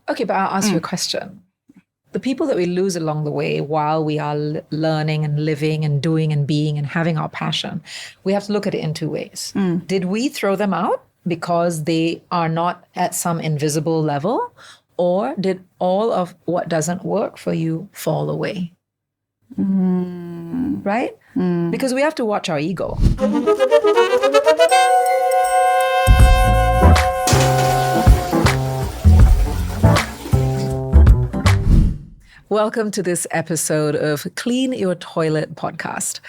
Okay, but I'll ask you a question. The people that we lose along the way while we are learning and living and doing and being and having our passion, we have to look at it in two ways. Did we throw them out because they are not at some invisible level? Or did all of what doesn't work for you fall away? Right? Because we have to watch our ego. Welcome to this episode of Clean Your Toilet podcast.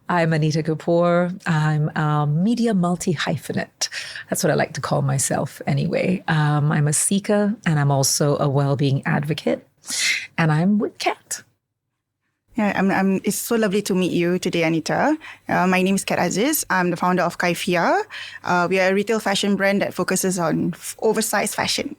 I'm Anita Kapoor. I'm a media multi-hyphenate. That's what I like to call myself anyway. I'm a seeker and I'm also a wellbeing advocate. And I'm with Kat. Yeah, it's so lovely to meet you today, Anita. My name is Kat Aziz. I'm the founder of Kaifia. We are a retail fashion brand that focuses on oversized fashion.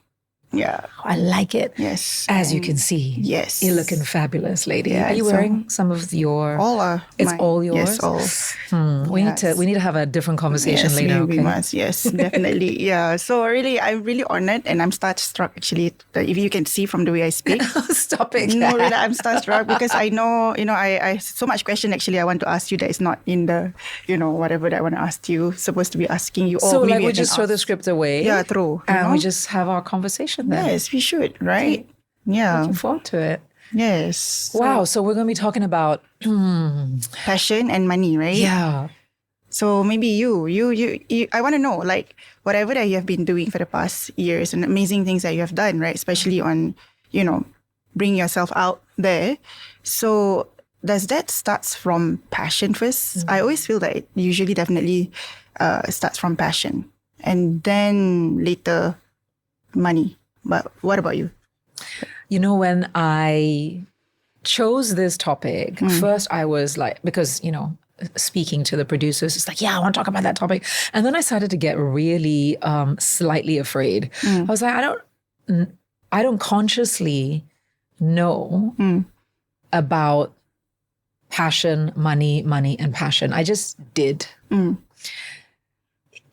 Yeah. I like it. Yes. As you can see. Yes. You're looking fabulous, lady. Yeah, are you wearing some of your... All are. It's all yours? Yes, all. We need to have a different conversation later, okay? We must. Yes, definitely. Yeah. So really, I'm really honored and I'm starstruck actually. If you can see from the way I speak. Stop it. No, really, I'm starstruck because I know, I so much question actually I want to ask you that is not in the, whatever that I want to ask you, supposed to be asking you. So like we just throw the script away. Yeah, true. And we just have our conversation then. Yes, we should, right? Okay. Yeah. Looking forward to it. Yes. Wow. So we're going to be talking about passion and money, right? Yeah. So maybe you, I want to know, like, whatever that you have been doing for the past years and amazing things that you have done, right? Especially on, bringing yourself out there. So does that starts from passion first? I always feel that it usually definitely starts from passion and then later money. But what about you? When I chose this topic, first I was like, because, speaking to the producers, it's like, yeah, I want to talk about that topic. And then I started to get really slightly afraid. I was like, I don't consciously know about passion, money, and passion. I just did.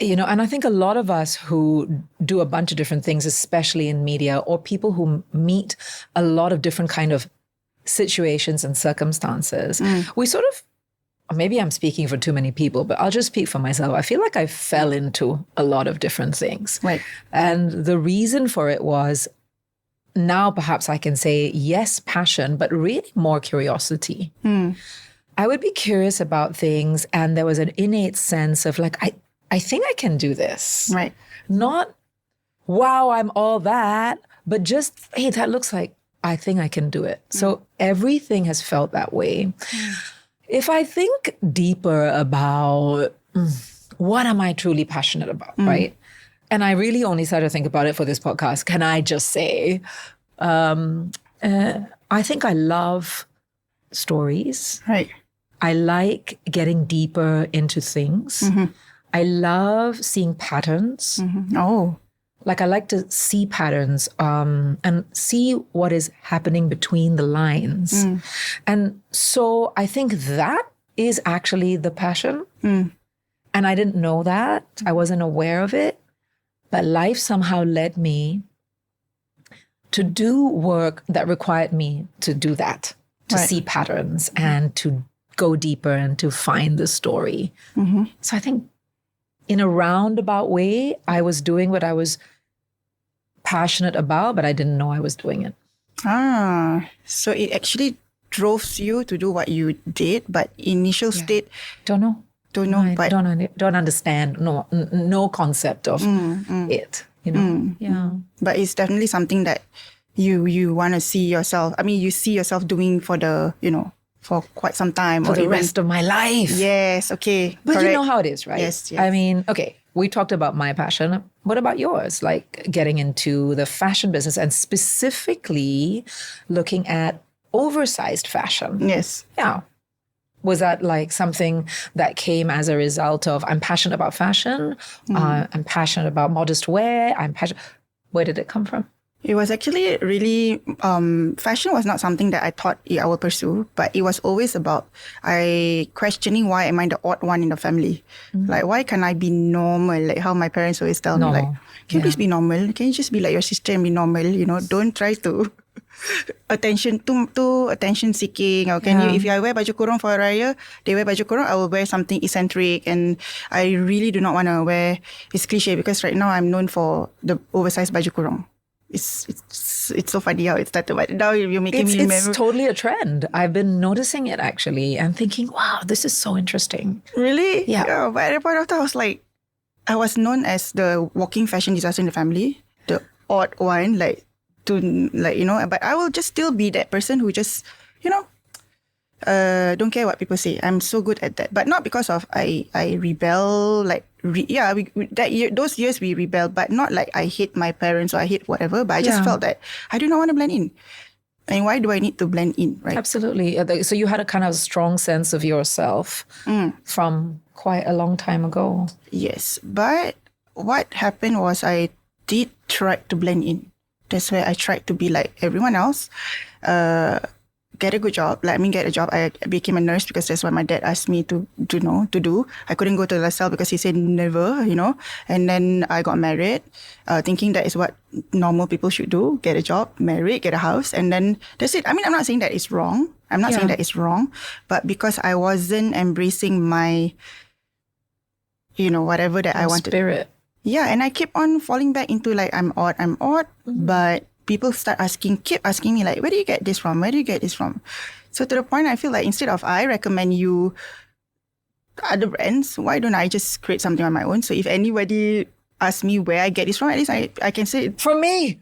And I think a lot of us who do a bunch of different things, especially in media, or people who meet a lot of different kind of situations and circumstances, we sort of, or maybe I'm speaking for too many people, but I'll just speak for myself. I feel like I fell into a lot of different things. Right. And the reason for it was, now perhaps I can say, yes, passion, but really more curiosity. I would be curious about things, and there was an innate sense of like, I think I can do this. Right. Not, wow, I'm all that, but just, hey, that looks like I think I can do it. So everything has felt that way. If I think deeper about what am I truly passionate about, right? And I really only started to think about it for this podcast. Can I just say, I think I love stories. Right. I like getting deeper into things. I love seeing patterns. Oh. Like I like to see patterns and see what is happening between the lines. And so I think that is actually the passion. And I didn't know that. I wasn't aware of it. But life somehow led me to do work that required me to do that, to see patterns and to go deeper and to find the story. So I think in a roundabout way, I was doing what I was passionate about, but I didn't know I was doing it. So it actually drove you to do what you did, but initial state... Don't know. But don't understand. No concept of it, Yeah. But it's definitely something that you want to see yourself. I mean, you see yourself doing for the, for quite some time. For the rest of my life. Yes, okay. But correct. you know how it is, right? Yes. I mean, okay, we talked about my passion. What about yours? Like getting into the fashion business and specifically looking at oversized fashion. Yes. Yeah. Was that like something that came as a result of, I'm passionate about fashion, I'm passionate about modest wear, Where did it come from? It was actually really, fashion was not something that I thought I will pursue, but it was always about questioning why am I the odd one in the family? Like, why can't I be normal? Like how my parents always tell me, like, Normal. can you please be normal? Can you just be like your sister and be normal? You know, don't try to too attention seeking. Or can you, if I wear baju kurung for a raya, they wear baju kurung, I will wear something eccentric. And I really do not want to wear, it's cliche because right now I'm known for the oversized baju kurung. It's so funny how it started, but now you're making me remember. It's totally a trend. I've been noticing it actually and thinking, wow, this is so interesting. Really? Yeah. But at the point of time, I was like, I was known as the walking fashion disaster in the family, the odd one, like, you know, but I will just still be that person who just, you know, don't care what people say. I'm so good at that, but not because of I rebel. Like those years we rebel, but not like I hate my parents or I hate whatever. But I just felt that I do not want to blend in. And why do I need to blend in, right? Absolutely. So you had a kind of strong sense of yourself from quite a long time ago. Yes, but what happened was I did try to blend in. That's where I tried to be like everyone else. Get a good job. Get a job. I became a nurse because that's what my dad asked me to do. I couldn't go to LaSalle because he said never, you know. And then I got married, thinking that is what normal people should do. Get a job, marry, get a house. And then that's it. I mean, I'm not saying that it's wrong. I'm not saying that it's wrong. But because I wasn't embracing my, you know, whatever that I wanted. Spirit. Yeah. And I keep on falling back into like, I'm odd. But people keep asking me like, where do you get this from? Where do you get this from? So to the point, I feel like instead of I recommend you other brands, why don't I just create something on my own? So if anybody asks me where I get this from, at least I can say it. From me.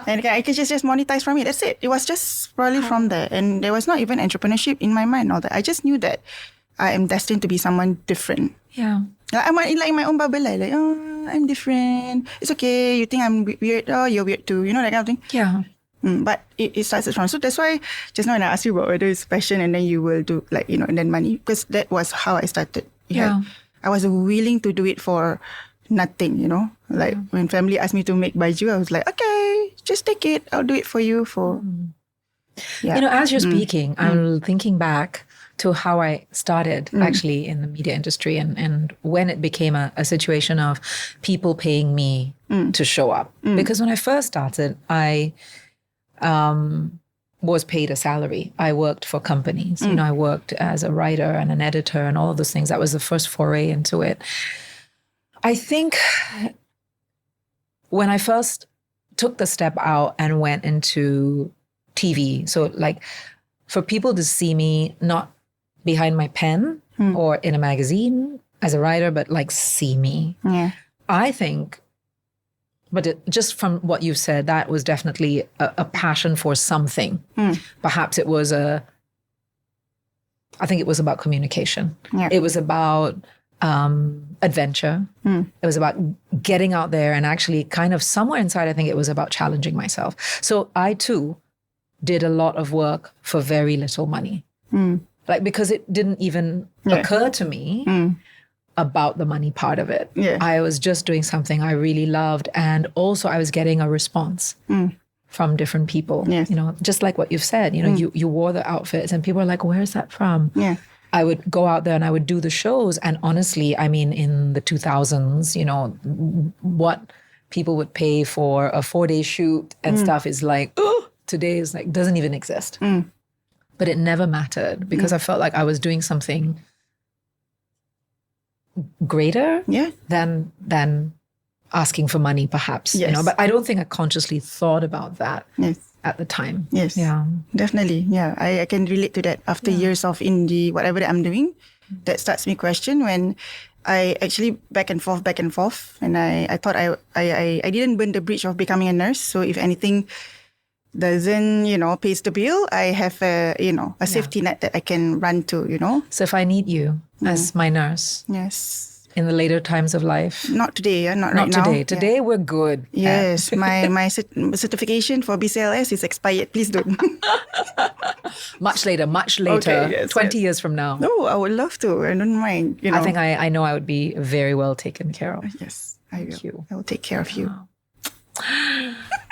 And I can just monetize from it. That's it. It was just probably from there. And there was not even entrepreneurship in my mind. All that. I just knew that I am destined to be someone different. Yeah. I'm like in my own bubble. Like, oh, I'm different. It's okay. You think I'm weird? Oh, you're weird too. You know, that kind of thing. Yeah. But it starts from. So that's why just now when I asked you about whether it's passion and then you will do like, you know, and then money. Because that was how I started. Yeah. I was willing to do it for nothing, you know. Like when family asked me to make baju, I was like, okay, just take it. I'll do it for you for... Yeah. You know, as you're speaking, I'm thinking back to how I started actually in the media industry and when it became a situation of people paying me to show up. Because when I first started, I was paid a salary. I worked for companies. You know, I worked as a writer and an editor and all of those things. That was the first foray into it. I think when I first took the step out and went into TV, so like for people to see me not behind my pen or in a magazine as a writer, but like see me. Yeah. I think, just from what you've said, that was definitely a passion for something. Perhaps it was I think it was about communication. Yeah. It was about adventure. It was about getting out there and actually kind of somewhere inside, I think it was about challenging myself. So I too did a lot of work for very little money. Like, because it didn't even occur to me about the money part of it. Yeah. I was just doing something I really loved. And also I was getting a response from different people. Yes. You know, just like what you've said, you know, you wore the outfits and people are like, where's that from? Yeah. I would go out there and I would do the shows. And honestly, I mean, in the 2000s, you know, what people would pay for a 4-day shoot and stuff is like, oh, today is like, doesn't even exist. But it never mattered because I felt like I was doing something greater than asking for money, perhaps. Yes. You know, but I don't think I consciously thought about that at the time. Yes. Yeah. Definitely. Yeah. I can relate to that after years of indie, whatever that I'm doing. That starts me question when I actually back and forth. And I thought I didn't burn the bridge of becoming a nurse. So if anything doesn't, you know, pays the bill, I have a safety net that I can run to, you know. So if I need you as my nurse. Yes. In the later times of life. Not today, not right now. Not today. Today we're good. Yes. My certification for BCLS is expired. Please don't. Much later. Okay, yes, 20 years from now. No, I would love to. I don't mind. You know. I think I know I would be very well taken care of. Yes, I will. Thank you. I will take care of you.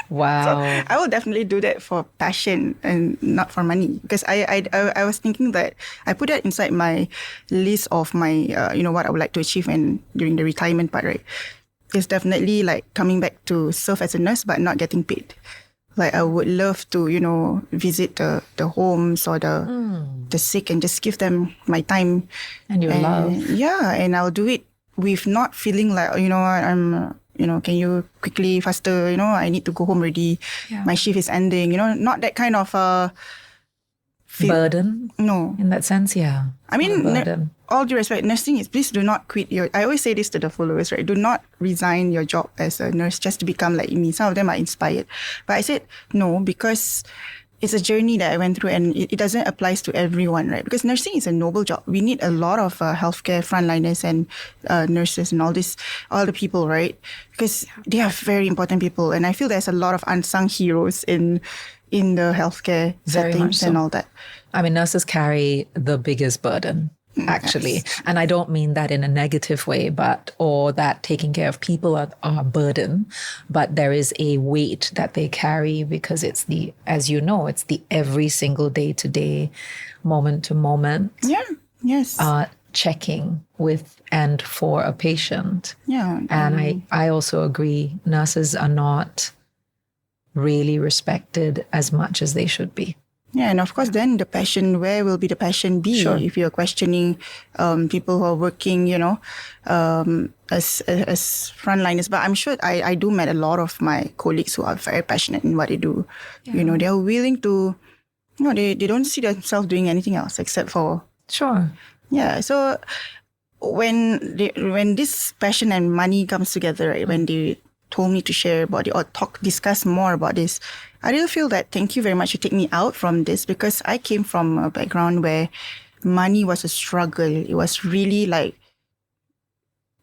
Wow. I will definitely do that for passion and not for money, because I was thinking that I put that inside my list of my what I would like to achieve and during the retirement part, right? It's definitely like coming back to serve as a nurse but not getting paid. Like I would love to visit the homes or the sick and just give them my time And your love. Yeah, and I'll do it with not feeling like I'm can you quickly faster, I need to go home already. Yeah. My shift is ending, not that kind of burden. No. In that sense, yeah. I mean, burden. All due respect, nursing is, please do not quit I always say this to the followers, right? Do not resign your job as a nurse just to become like me. Some of them are inspired. But I said no, because it's a journey that I went through, and it doesn't apply to everyone, right? Because nursing is a noble job. We need a lot of healthcare frontliners and nurses and all the people, right? Because they are very important people. And I feel there's a lot of unsung heroes in the healthcare settings and all that. I mean, nurses carry the biggest burden, actually. Yes. And I don't mean that in a negative way, or that taking care of people are a burden, but there is a weight that they carry because it's it's the every single day to day, moment to moment. Yeah. Yes. Checking with and for a patient. Yeah. And I also agree, nurses are not really respected as much as they should be. Yeah, and of course, then the passion, where will be the passion be? Sure. If you're questioning people who are working, as frontliners. But I'm sure I do met a lot of my colleagues who are very passionate in what they do. Yeah. They're willing to, they don't see themselves doing anything else except for... Sure. Yeah, so when this passion and money comes together, right, when they told me to share about it or discuss more about this, I really feel that thank you very much to take me out from this, because I came from a background where money was a struggle. It was really like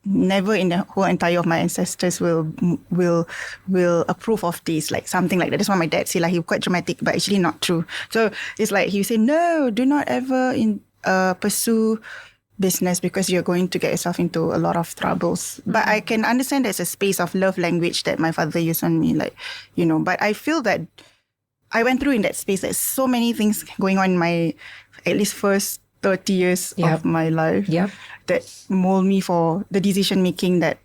never in the whole entire of my ancestors will approve of this, like something like that. That's what my dad said. Like, he was quite dramatic, but actually not true. So it's like he would say, no, do not ever pursue business because you're going to get yourself into a lot of troubles. But I can understand there's a space of love language that my father used on me, like, but I feel that I went through in that space. There's so many things going on in my, at least first 30 years of my life that mold me for the decision making that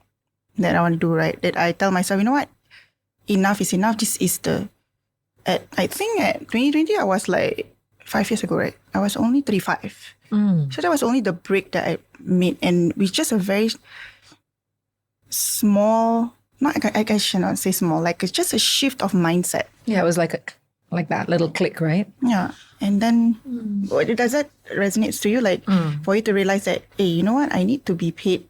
I want to do, right? That I tell myself, you know what? Enough is enough. This is I think at 2020, I was like 5 years ago, right? I was only 35. So that was only the break that I made, and with just a very small, I should not say small, like it's just a shift of mindset. Yeah, it was like that little click, right? Yeah. And then does that resonate to you? Like for you to realize that, hey, you know what? I need to be paid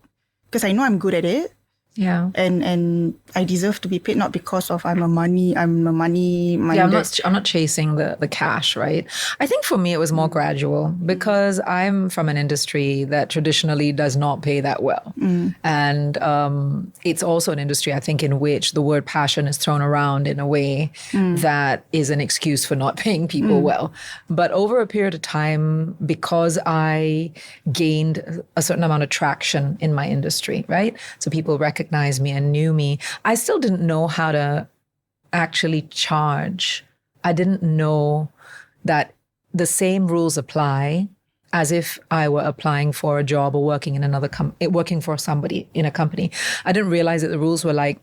because I know I'm good at it. Yeah. And I deserve to be paid, not because of I'm a money minded. Yeah, I'm not chasing the cash, right? I think for me it was more gradual because I'm from an industry that traditionally does not pay that well. And it's also an industry, I think, in which the word passion is thrown around in a way that is an excuse for not paying people well. But over a period of time, because I gained a certain amount of traction in my industry, right? So people recognized me and knew me. I still didn't know how to actually charge. I didn't know that the same rules apply as if I were applying for a job or working in working for somebody in a company. I didn't realize that the rules were like,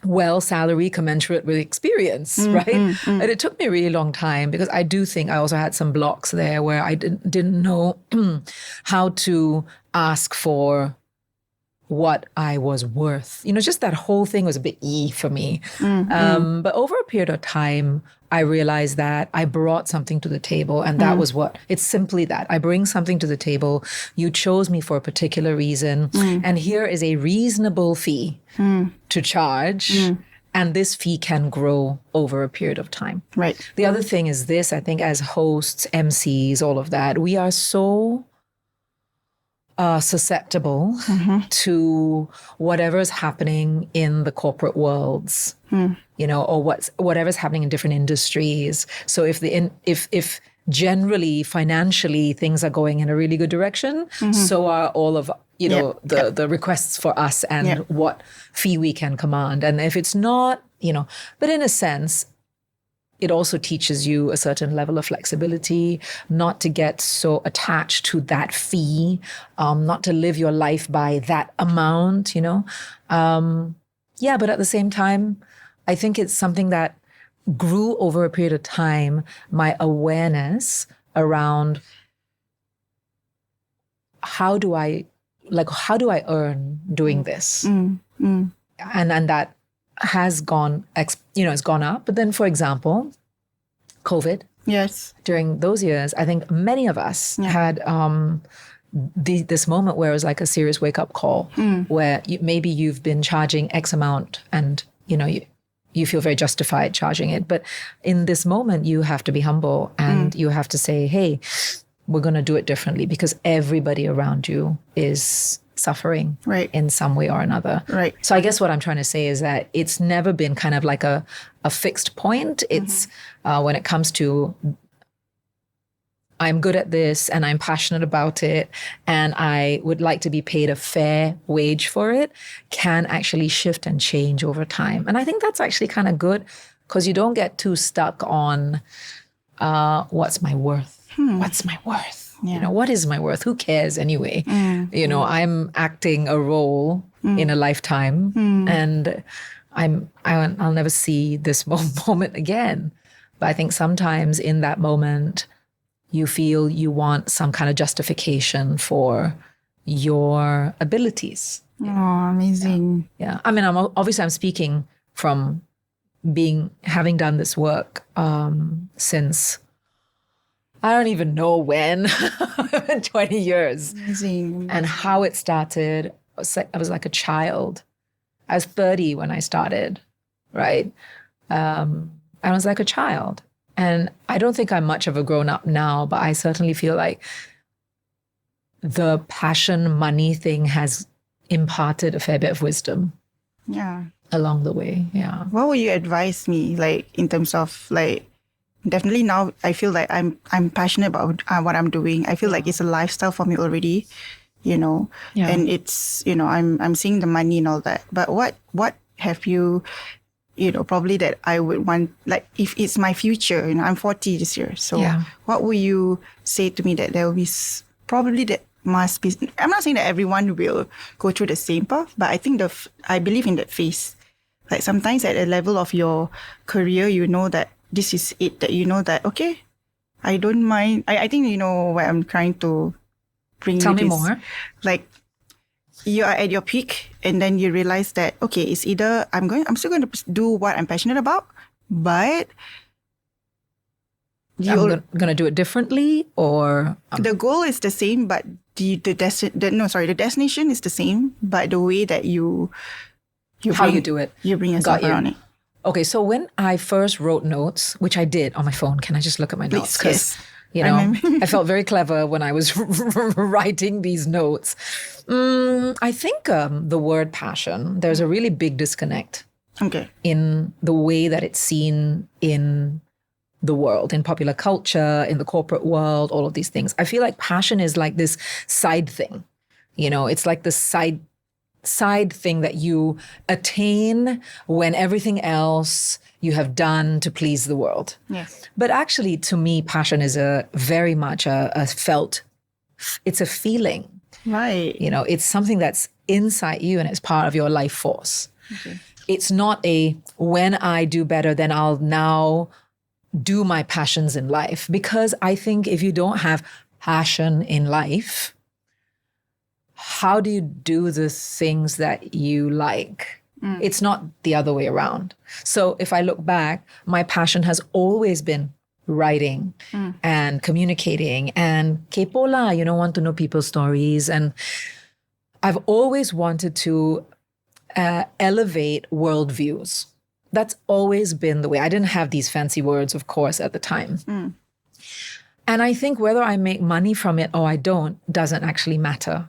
well, salary commensurate with experience, right? And it took me a really long time because I do think I also had some blocks there where I didn't know how to ask for what I was worth. Just that whole thing was a bit for me. But over a period of time, I realized that I brought something to the table, and that was it's simply that. I bring something to the table. You chose me for a particular reason, and here is a reasonable fee to charge. And this fee can grow over a period of time. Right. The other thing is this, I think as hosts, MCs, all of that, we are so susceptible to whatever's happening in the corporate worlds, or whatever's happening in different industries. So if generally financially things are going in a really good direction, so are all of the requests for us and what fee we can command. And if it's not, but in a sense, it also teaches you a certain level of flexibility, not to get so attached to that fee, not to live your life by that amount, but at the same time, I think it's something that grew over a period of time, my awareness around how do I earn doing this? And that has gone, it's gone up. But then, for example, COVID. Yes. During those years, I think many of us had this moment where it was like a serious wake-up call, where maybe you've been charging X amount and, you feel very justified charging it. But in this moment, you have to be humble and you have to say, hey, we're going to do it differently because everybody around you is suffering in some way or another. Right. So I guess what I'm trying to say is that it's never been kind of like a fixed point. It's when it comes to I'm good at this and I'm passionate about it and I would like to be paid a fair wage for it, can actually shift and change over time. And I think that's actually kind of good because you don't get too stuck on what's my worth? What's my worth? Yeah. What is my worth? Who cares anyway? I'm acting a role in a lifetime and I'll never see this moment again. But I think sometimes in that moment, you feel you want some kind of justification for your abilities. Oh, amazing. Yeah. I mean, I'm speaking from having done this work since I don't even know when, 20 years. Amazing. And how it started, I was like a child. I was 30 when I started, right? I was like a child. And I don't think I'm much of a grown-up now, but I certainly feel like the passion money thing has imparted a fair bit of wisdom along the way. Yeah. What would you advise me, like, in terms of, like, definitely now I feel like I'm passionate about what I'm doing. I feel like it's a lifestyle for me already, and it's, I'm seeing the money and all that. But what have you, probably that I would want, like, if it's my future, I'm 40 this year. So what would you say to me that there will be probably that must be, I'm not saying that everyone will go through the same path, but I think I believe in that phase. Like sometimes at a level of your career, that this is it, that that, okay, I don't mind. I think what I'm trying to bring. Tell me more. Like, you are at your peak and then you realize that, okay, it's either I'm still going to do what I'm passionate about, but I'm going to do it differently, or the goal is the same, but the destination is the same, but the way that you do it, you bring yourself around it. Okay, so when I first wrote notes, which I did on my phone, can I just look at my notes? Please, Because, I felt very clever when I was writing these notes. I think the word passion, there's a really big disconnect in the way that it's seen in the world, in popular culture, in the corporate world, all of these things. I feel like passion is like this side thing. It's like the side thing that you attain when everything else you have done to please the world. Yes. But actually, to me, passion is very much a felt, it's a feeling. Right. It's something that's inside you and it's part of your life force. Okay. It's not when I do better, then I'll now do my passions in life. Because I think if you don't have passion in life, how do you do the things that you like? It's not the other way around. So if I look back, my passion has always been writing and communicating and kepo lah, want to know people's stories. And I've always wanted to elevate worldviews. That's always been the way. I didn't have these fancy words, of course, at the time. And I think whether I make money from it or I don't doesn't actually matter.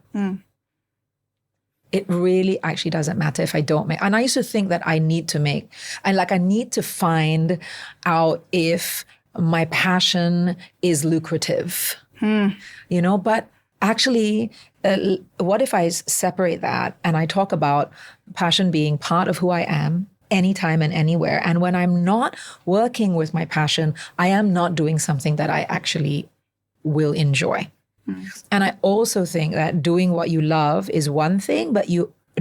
It really actually doesn't matter if I don't make. And I used to think that I need to make. And I need to find out if my passion is lucrative. But actually, what if I separate that and I talk about passion being part of who I am anytime and anywhere? And when I'm not working with my passion, I am not doing something that I actually will enjoy. And I also think that doing what you love is one thing, but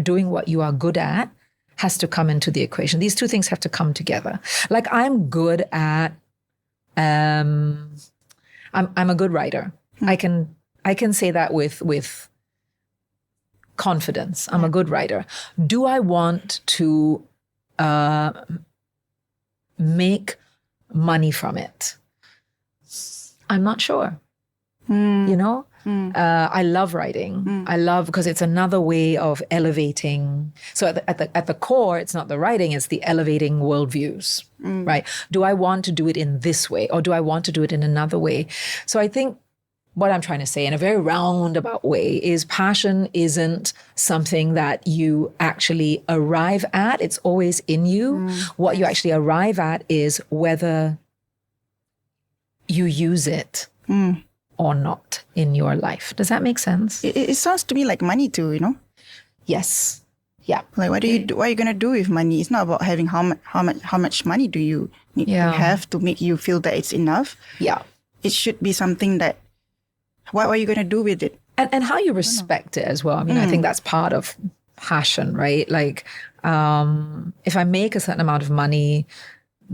doing what you are good at has to come into the equation. These two things have to come together. Like I'm good at, I'm a good writer. I can say that with confidence. I'm a good writer. Do I want to make money from it? I'm not sure. You know, I love writing. I love because it's another way of elevating. So at the core, it's not the writing; it's the elevating worldviews, right? Do I want to do it in this way, or do I want to do it in another way? So I think what I'm trying to say in a very roundabout way is passion isn't something that you actually arrive at. It's always in you. What you actually arrive at is whether you use it or not in your life. Does that make sense? It sounds to me like money too, you know? Yes. Yeah. Like what are you gonna do with money? It's not about having how much money do you need to have to make you feel that it's enough. Yeah. It should be something that what are you gonna do with it? And how you respect it as well. I mean, I think that's part of passion, right? Like if I make a certain amount of money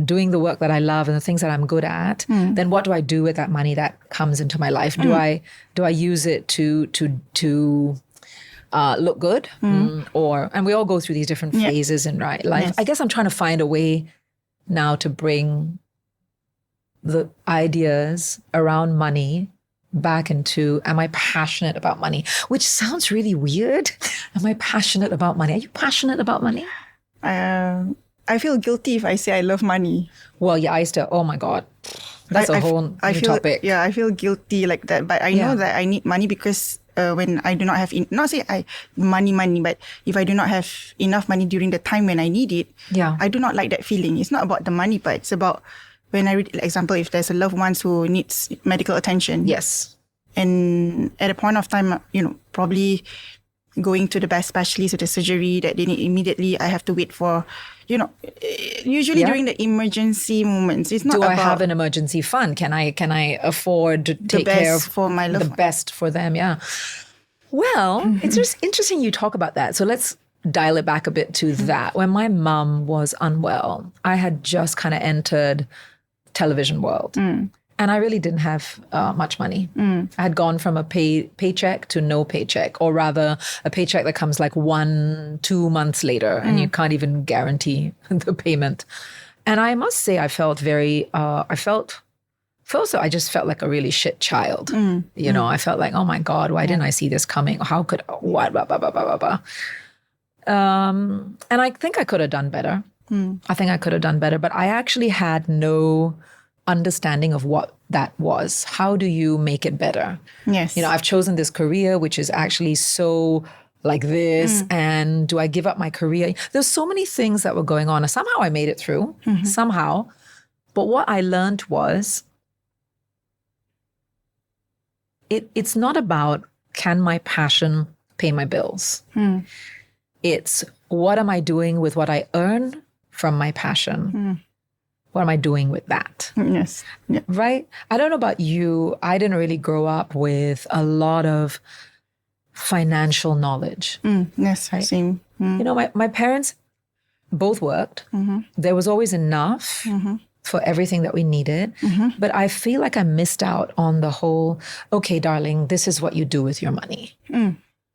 doing the work that I love and the things that I'm good at, then what do I do with that money that comes into my life? Do I use it to look good? And we all go through these different phases in life. Yes. I guess I'm trying to find a way now to bring the ideas around money back into, am I passionate about money? Which sounds really weird. Am I passionate about money? Are you passionate about money? I feel guilty if I say I love money. Well, yeah, I used to, oh my God. That's a whole new topic. Yeah, I feel guilty like that. But I know that I need money because when I do not have, money, but if I do not have enough money during the time when I need it, I do not like that feeling. It's not about the money, but it's about when I read, like, example, if there's a loved one who needs medical attention. Yes. And at a point of time, probably going to the best specialist or the surgery that they need immediately, I have to wait for, usually during the emergency moments. It's not Do about I have an emergency fund? Can I afford to take care of for my loved the best for them? Yeah. Well, it's just interesting you talk about that. So let's dial it back a bit to that. When my mum was unwell, I had just kind of entered television world. And I really didn't have much money. I had gone from a paycheck to no paycheck, or rather a paycheck that comes like 1-2 months later and you can't even guarantee the payment. And I must say I felt very, I just felt like a really shit child. I felt like, oh my God, why didn't I see this coming? How could, what, blah, blah, blah, blah, blah, blah. And I think I could have done better. But I actually had no understanding of what that was. How do you make it better? Yes. I've chosen this career, which is actually so like this. And do I give up my career? There's so many things that were going on. And somehow I made it through, somehow. But what I learned was it's not about, can my passion pay my bills? It's what am I doing with what I earn from my passion? What am I doing with that? Yes. Yeah. Right? I don't know about you. I didn't really grow up with a lot of financial knowledge. Yes, right? Same. My parents both worked. There was always enough for everything that we needed. But I feel like I missed out on the whole, okay, darling, this is what you do with your money.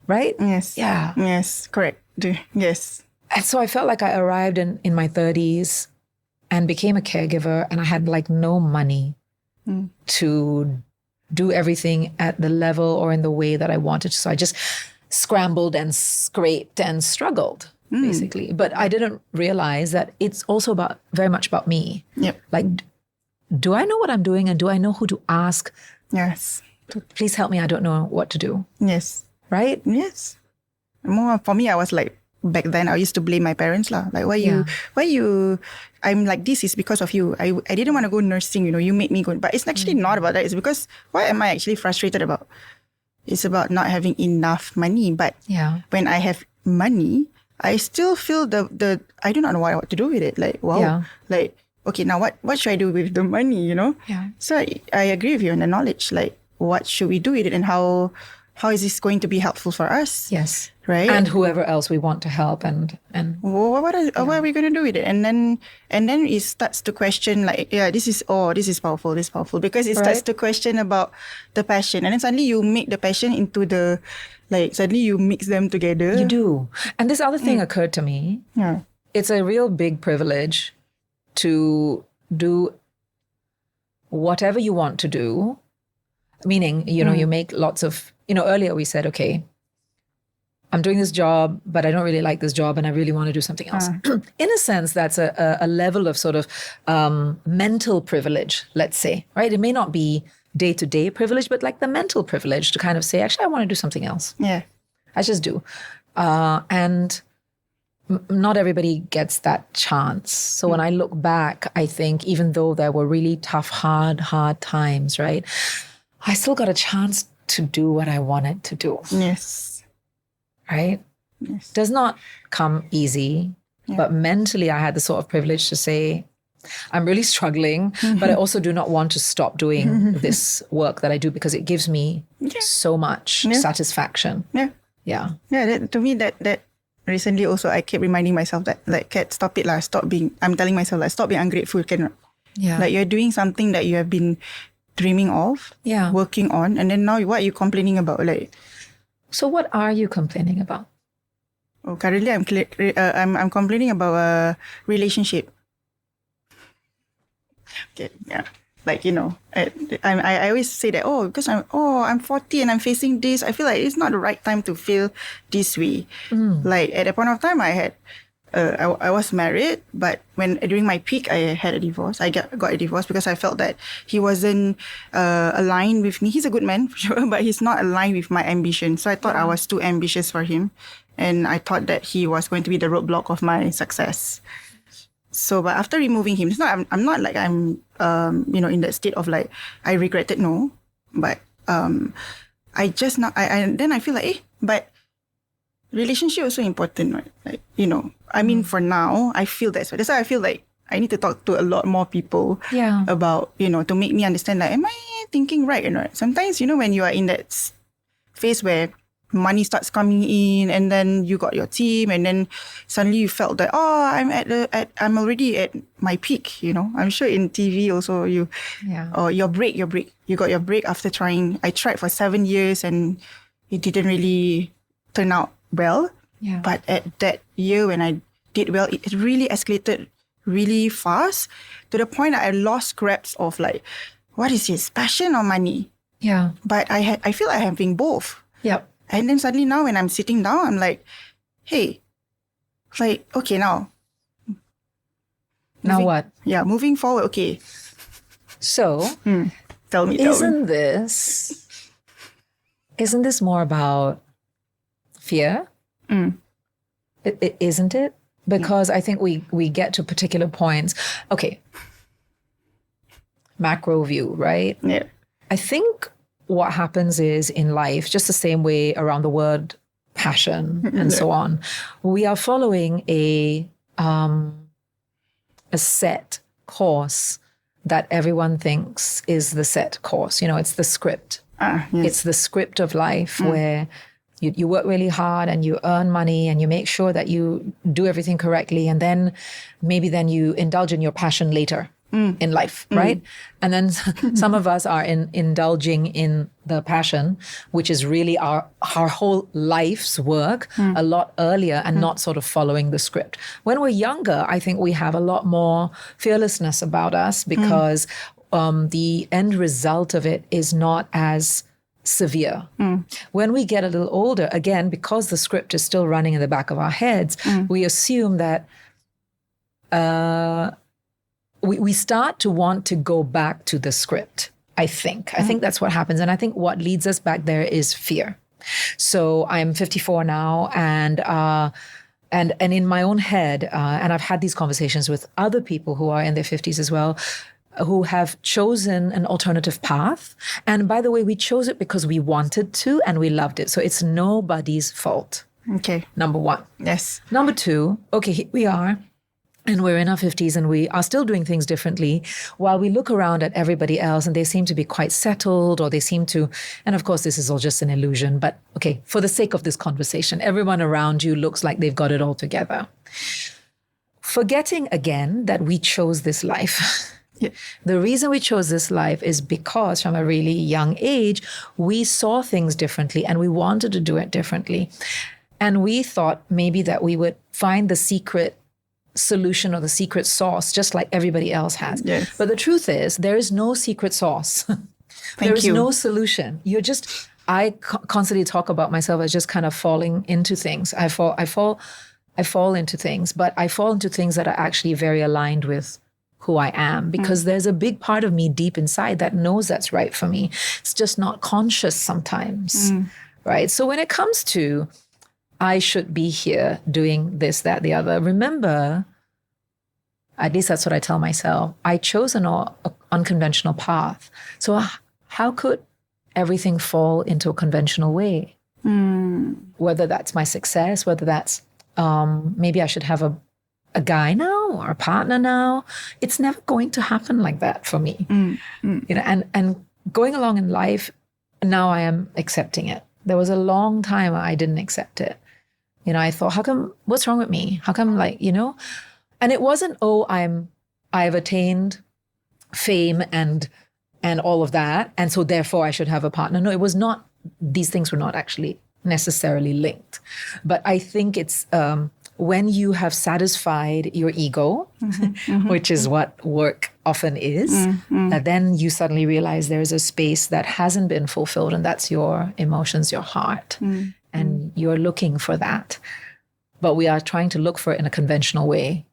Right? Yes. Yeah. Yes, correct. Yes. And so I felt like I arrived in my 30s and became a caregiver, and I had like no money to do everything at the level or in the way that I wanted to. So I just scrambled and scraped and struggled, basically. But I didn't realize that it's also very much about me. Yep. Like, do I know what I'm doing, and do I know who to ask? Yes. Please help me. I don't know what to do. Yes. Right? Yes. More for me, I was like, back then I used to blame my parents lah. Like, why you, I'm like, this is because of you. I didn't want to go nursing, you made me go. But it's actually not about that. It's because, what am I actually frustrated about? It's about not having enough money. But when I have money, I still feel the I do not know what to do with it. Like, wow. Like, okay, now what should I do with the money, you know? Yeah. So I agree with you on the knowledge. Like, what should we do with it, and how is this going to be helpful for us? Yes. Right. And whoever else we want to help and what are we going to do with it? And then it starts to question, like, this is powerful, because it starts to question about the passion. And then suddenly you make the passion into suddenly you mix them together. You do. And this other thing occurred to me. Yeah. It's a real big privilege to do whatever you want to do. Meaning, you make lots of, earlier we said, okay, I'm doing this job, but I don't really like this job and I really want to do something else. In a sense, that's a level of sort of mental privilege, let's say, right? It may not be day-to-day privilege, but like the mental privilege to kind of say, actually, I want to do something else. Yeah. I just do. And not everybody gets that chance. So when I look back, I think even though there were really tough, hard times, right? I still got a chance to do what I wanted to do. Yes. Right? Yes. Does not come easy, but mentally I had the sort of privilege to say, I'm really struggling, but I also do not want to stop doing this work that I do because it gives me so much satisfaction. Yeah. Yeah. Yeah. To me, that recently also I kept reminding myself that, like, Kat, stop it lah. I'm telling myself, like, stop being ungrateful. Cannot. Yeah. Like, you're doing something that you have been dreaming of, working on, and then now what are you complaining about? Like, so what are you complaining about? Oh, currently I'm complaining about a relationship. Okay, yeah, like, I always say that, because I'm 40 and I'm facing this. I feel like it's not the right time to feel this way. Like, at a point of time, I had. I was married, but during my peak, I had a divorce. I got a divorce because I felt that he wasn't aligned with me. He's a good man, for sure, but he's not aligned with my ambition. So I thought I was too ambitious for him. And I thought that he was going to be the roadblock of my success. So, but after removing him, I'm not like I'm in that state of like, I regretted, no. But then I feel like, but relationship also important, right? Like, for now, I feel that. So that's why I feel like I need to talk to a lot more people about, to make me understand, like, am I thinking right or not? Sometimes, when you are in that phase where money starts coming in and then you got your team and then suddenly you felt that, I'm already at my peak, I'm sure in TV also or your break, you got your break after trying. I tried for 7 years and it didn't really turn out well. Yeah. But at that year when I did well, it really escalated really fast to the point that I lost grasp of like, what is his passion or money? Yeah. But I feel like having both. Yep. And then suddenly now when I'm sitting down, I'm like, hey, like, okay, now what? Yeah, moving forward. Okay. So, tell me. Isn't this more about fear? Isn't it? Because I think we get to particular points. Okay. Macro view, right? Yeah. I think what happens is in life, just the same way around the word passion and so on, we are following a set course that everyone thinks is the set course. It's the script. Yes. It's the script of life where you work really hard and you earn money and you make sure that you do everything correctly. And then you indulge in your passion later in life, right? And then some of us are indulging in the passion, which is really our whole life's work a lot earlier and not sort of following the script. When we're younger, I think we have a lot more fearlessness about us because the end result of it is not as severe. When we get a little older, again, because the script is still running in the back of our heads, we assume that we start to want to go back to the script, I think. I think that's what happens. And I think what leads us back there is fear. So I'm 54 now and in my own head, and I've had these conversations with other people who are in their 50s as well, who have chosen an alternative path. And by the way, we chose it because we wanted to and we loved it. So it's nobody's fault. Okay. Number one. Yes. Number two, okay, here we are. And we're in our 50s and we are still doing things differently while we look around at everybody else and they seem to be quite settled or they seem to, and of course, this is all just an illusion, but okay, for the sake of this conversation, everyone around you looks like they've got it all together. Forgetting again that we chose this life. Yeah. The reason we chose this life is because from a really young age, we saw things differently and we wanted to do it differently. And we thought maybe that we would find the secret solution or the secret sauce, just like everybody else has. Yes. But the truth is, there is no secret sauce. There is no solution. You're just, I constantly talk about myself as just kind of falling into things. I fall into things, but I fall into things that are actually very aligned with who I am, because there's a big part of me deep inside that knows that's right for me. It's just not conscious sometimes, right? So when it comes to, I should be here doing this, that, the other, remember, at least that's what I tell myself, I chose an unconventional path. So how could everything fall into a conventional way? Whether that's my success, whether that's maybe I should have a guy now or a partner now. It's never going to happen like that for me. You know, and going along in life, now I am accepting it. There was a long time I didn't accept it. You know, I thought, how come, what's wrong with me? How come, like, you know? And it wasn't, oh, I've attained fame and all of that, and so therefore I should have a partner. No, it was not, these things were not actually necessarily linked. But I think it's when you have satisfied your ego, which is what work often is, then you suddenly realize there's a space that hasn't been fulfilled, and that's your emotions, your heart. And you're looking for that. But we are trying to look for it in a conventional way.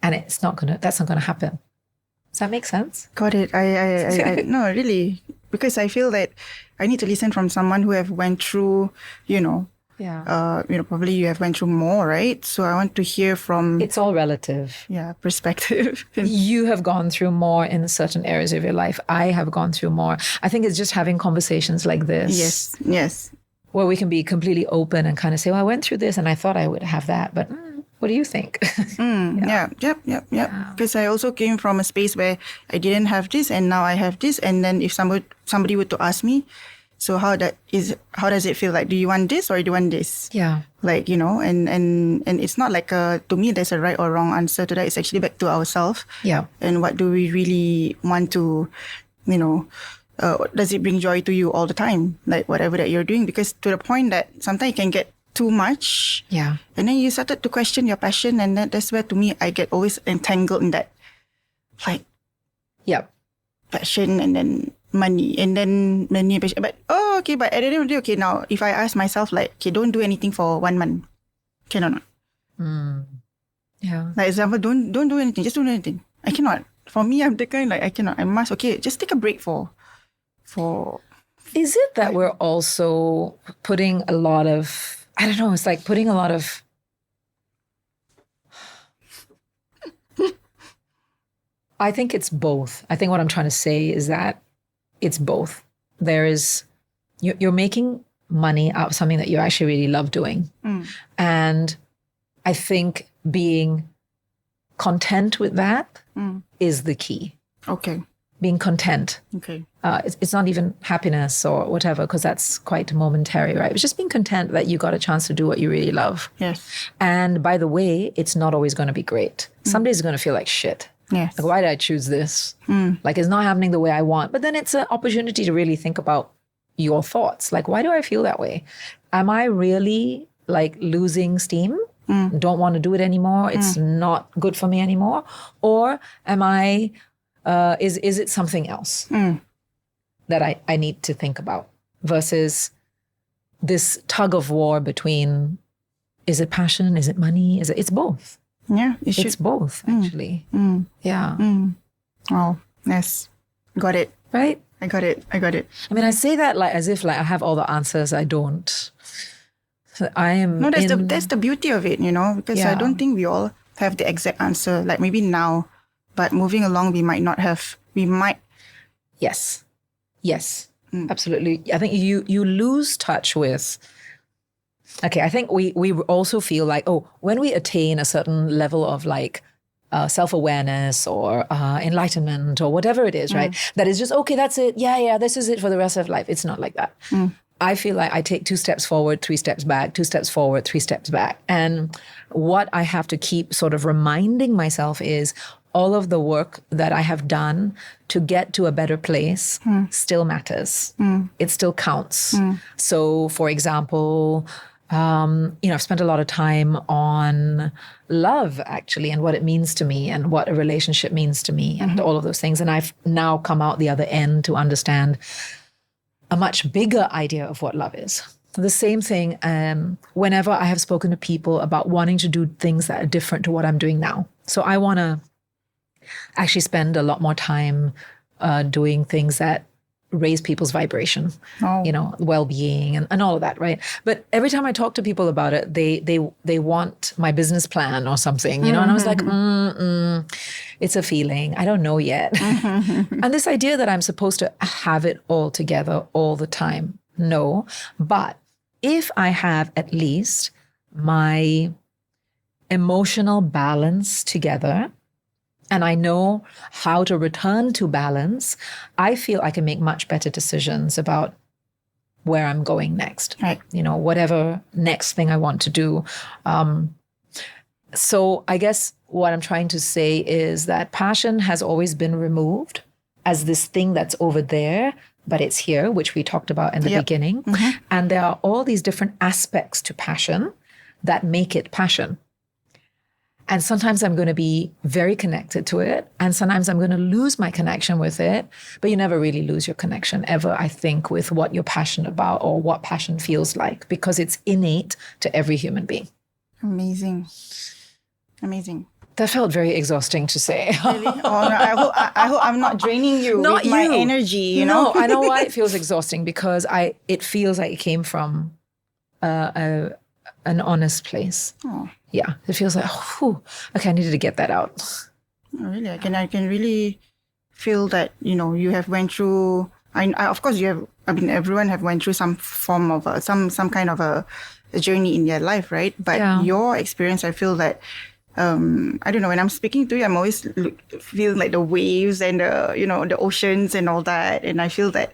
And that's not going to happen. Does that make sense? Got it. I no, really, because I feel that I need to listen from someone who have went through, probably you have went through more, right? So I want to hear from... It's all relative. Yeah, perspective. You have gone through more in certain areas of your life. I have gone through more. I think it's just having conversations like this. Yes. Where we can be completely open and kind of say, well, I went through this and I thought I would have that, but what do you think? Yep. Because I also came from a space where I didn't have this and now I have this. And then if somebody were to ask me, so how does it feel like? Do you want this or do you want this? Yeah. Like, you know, and it's not like to me, there's a right or wrong answer to that. It's actually back to ourselves. Yeah. And what do we really want to, you know, does it bring joy to you all the time? Like whatever that you're doing, because to the point that sometimes you can get too much. Yeah. And then you started to question your passion. And that's where to me, I get always entangled in that. Like, passion and then money and then money and passion. But, but at the end of the day, okay, now if I ask myself like, okay, don't do anything for 1 month. Can or not? Yeah. Like example, don't do anything. Just don't do anything. I cannot. For me, I'm the kind like, I cannot. I must, okay, just take a break for. Is it that we're also putting a lot of, I don't know, it's like putting a lot of, I think it's both. I think what I'm trying to say is that it's both. There is, you're making money out of something that you actually really love doing. And I think being content with that is the key. Okay. Being content. Okay. It's not even happiness or whatever, because that's quite momentary, right? It's just being content that you got a chance to do what you really love. Yes. And by the way, it's not always going to be great. Some days it's going to feel like shit. Yes. Like, why did I choose this? Like, it's not happening the way I want. But then it's an opportunity to really think about your thoughts. Like, why do I feel that way? Am I really like losing steam? Don't want to do it anymore? It's not good for me anymore? Or am I... is it something else that I need to think about versus this tug of war between, is it passion? Is it money? It's both. Yeah, it's both actually. Yeah. Oh, yes. Got it. Right? I got it. I mean, I say that like as if like I have all the answers. I don't. So I am. No, that's the beauty of it, you know, because I don't think we all have the exact answer. Like maybe now, but moving along, we might. Yes, absolutely. I think you lose touch with. Okay, I think we also feel like, oh, when we attain a certain level of like self-awareness or enlightenment or whatever it is, right? That is just, okay, that's it. Yeah, this is it for the rest of life. It's not like that. I feel like I take 2 steps forward, 3 steps back, 2 steps forward, 3 steps back. And what I have to keep sort of reminding myself is all of the work that I have done to get to a better place still matters. It still counts. So, for example, I've spent a lot of time on love, actually, and what it means to me and what a relationship means to me and all of those things. And I've now come out the other end to understand a much bigger idea of what love is. The same thing whenever I have spoken to people about wanting to do things that are different to what I'm doing now. So I want to actually spend a lot more time doing things that raise people's vibration, well-being and all of that, right? But every time I talk to people about it, they want my business plan or something, and I was like, it's a feeling. I don't know yet. And this idea that I'm supposed to have it all together all the time, no. But if I have at least my emotional balance together, and I know how to return to balance, I feel I can make much better decisions about where I'm going next. Right. Whatever next thing I want to do. So I guess what I'm trying to say is that passion has always been removed as this thing that's over there, but it's here, which we talked about in the beginning. And there are all these different aspects to passion that make it passion. And sometimes I'm going to be very connected to it. And sometimes I'm going to lose my connection with it. But you never really lose your connection ever, I think, with what you're passionate about or what passion feels like, because it's innate to every human being. Amazing. That felt very exhausting to say. Really? Oh, no, I hope I'm not draining you with my energy, No, I know why it feels exhausting, because it feels like it came from an honest place. Oh. Yeah, it feels like, okay, I needed to get that out. Oh, really? I can really feel that, you have went through, of course you have, everyone have went through some form of some kind of a journey in their life, right? But your experience, I feel that, I don't know, when I'm speaking to you, I'm always feeling like the waves and the oceans and all that. And I feel that,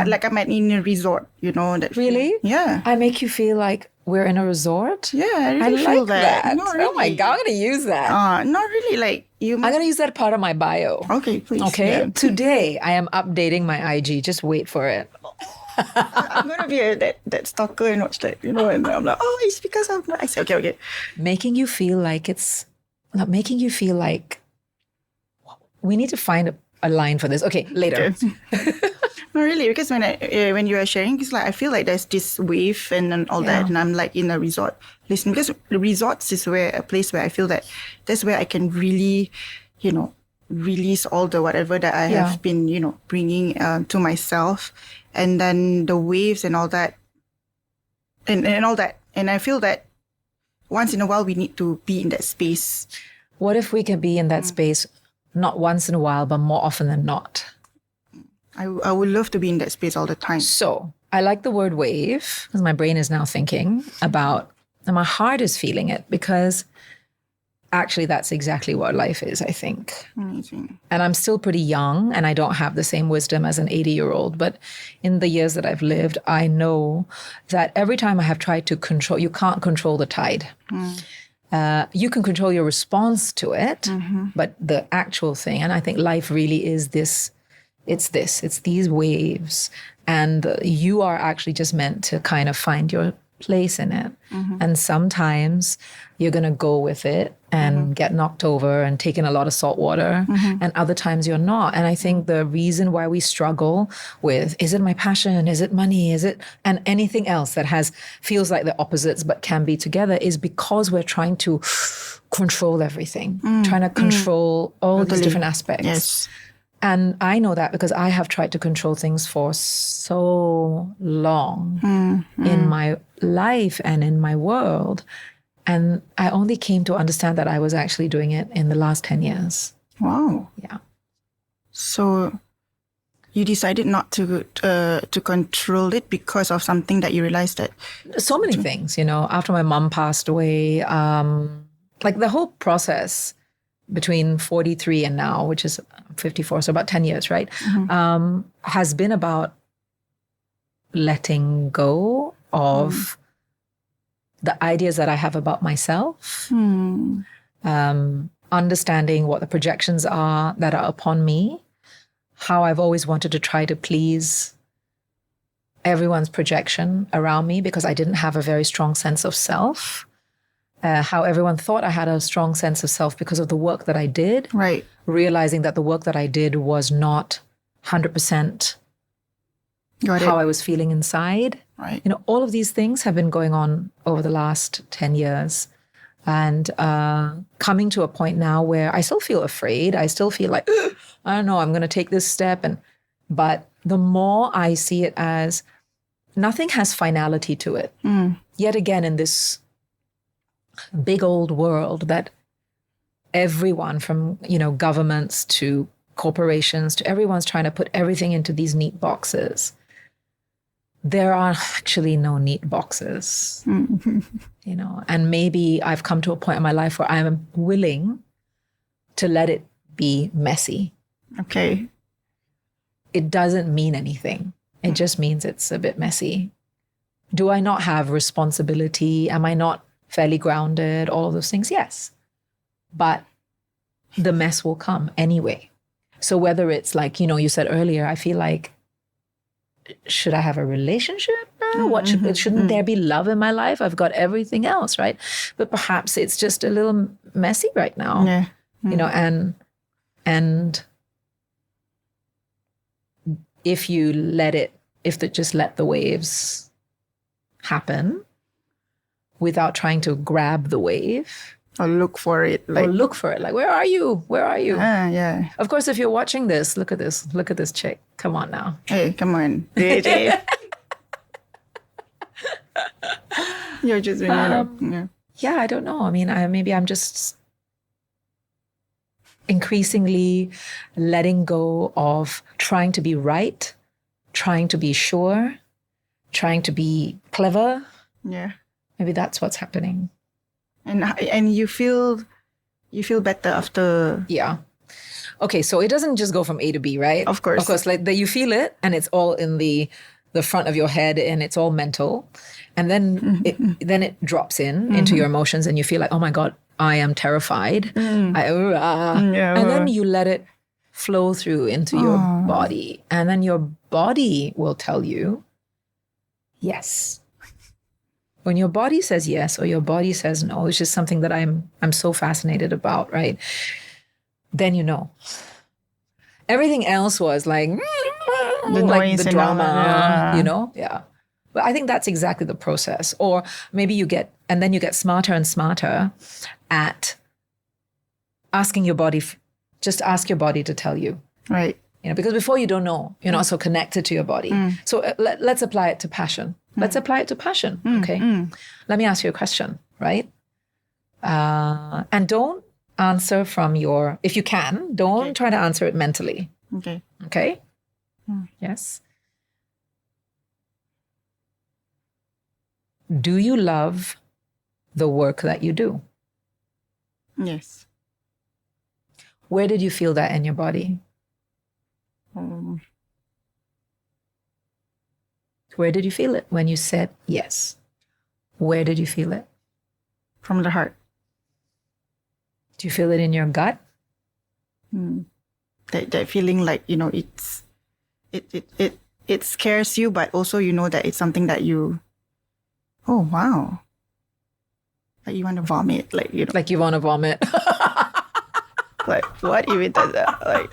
like I'm in a resort, that. Really? Yeah. I make you feel like we're in a resort? Yeah, I really feel like that. No, really. Oh my God, I'm going to use that. Not really, like you. I'm going to use that part of my bio. Okay, please. Okay? Yeah. Today, I am updating my IG. Just wait for it. I'm going to be that stalker and watch that, and I'm like, oh, it's because of my... I say, okay. Making you feel like we need to find a line for this. Okay, later. Okay. No, really, because when you are sharing, it's like I feel like there's this wave and all that, and I'm like in a resort listening, because the resorts is a place where I feel that that's where I can really, release all the whatever that I have been, bringing to myself, and then the waves and all that, and all that, and I feel that once in a while we need to be in that space. What if we can be in that space not once in a while, but more often than not? I would love to be in that space all the time. So I like the word wave, because my brain is now thinking about, and my heart is feeling it, because actually that's exactly what life is, I think. Amazing. And I'm still pretty young, and I don't have the same wisdom as an 80-year-old. But in the years that I've lived, I know that every time I have tried to control, you can't control the tide. You can control your response to it, but the actual thing, and I think life really is this. It's these waves, and you are actually just meant to kind of find your place in it. And sometimes you're going to go with it and get knocked over and take in a lot of salt water, and other times you're not. And I think the reason why we struggle with, is it my passion? Is it money? Is it, and anything else that feels like the opposites but can be together, is because we're trying to control everything, trying to control all these different aspects. Yes. And I know that because I have tried to control things for so long in my life and in my world. And I only came to understand that I was actually doing it in the last 10 years. Wow. Yeah. So you decided not to control it because of something that you realized that. So many things, you know, after my mom passed away, like the whole process between 43 and now, which is 54, so about 10 years, right? Has been about letting go of the ideas that I have about myself, understanding what the projections are that are upon me, how I've always wanted to try to please everyone's projection around me because I didn't have a very strong sense of self, how everyone thought I had a strong sense of self because of the work that I did, Right. realizing that the work that I did was not 100% how I was feeling inside. Right. You know, all of these things have been going on over the last 10 years. And coming to a point now where I still feel afraid. I still feel like, I don't know, I'm going to take this step. But the more I see it as nothing has finality to it. Yet again, in this big old world that everyone from, you know, governments to corporations to everyone's trying to put everything into these neat boxes. There are actually no neat boxes, you know, and maybe I've come to a point in my life where I'm willing to let it be messy. Okay. It doesn't mean anything. It just means it's a bit messy. Do I not have responsibility? Am I not fairly grounded? All of those things? Yes. But the mess will come anyway. So whether it's like, you know, you said earlier, I feel like, should I have a relationship now? Shouldn't there be love in my life? I've got everything else, right? But perhaps it's just a little messy right now. Yeah. You know, and if you just let the waves happen without trying to grab the wave. Or look for it. Like, where are you? Where are you? Yeah. Of course, if you're watching this, look at this. Look at this chick. Come on now. Hey, come on. JJ. You're just being Yeah, I don't know. I mean, maybe I'm just increasingly letting go of trying to be right, trying to be sure, trying to be clever. Yeah. Maybe that's what's happening. And you feel better after. Yeah. Okay, so it doesn't just go from A to B, right? Of course. Of course, like you feel it and it's all in the front of your head and it's all mental. And then it drops into your emotions and you feel like, oh my God, I am terrified. And then you let it flow through into your body. And then your body will tell you, yes. When your body says yes or your body says no, which is something that I'm so fascinated about, right? Then you know. Everything else was like the like noise the drama, and all, you know? Yeah. But I think that's exactly the process. Or maybe you get smarter and smarter at asking your body, just ask your body to tell you. Right. You know, because before you don't know, you're not so connected to your body. So let's apply it to passion. Let's apply it to passion. Okay. Let me ask you a question, right? And don't answer from if you can, don't try to answer it mentally. Okay. Okay? Yes. Do you love the work that you do? Yes. Where did you feel that in your body? Where did you feel it when you said yes? Where did you feel it? From the heart. Do you feel it in your gut? That feeling like, you know, it scares you, but also you know that it's something that you, oh wow, like you want to vomit, like, you know, Like you want to vomit. like what if it does that, like.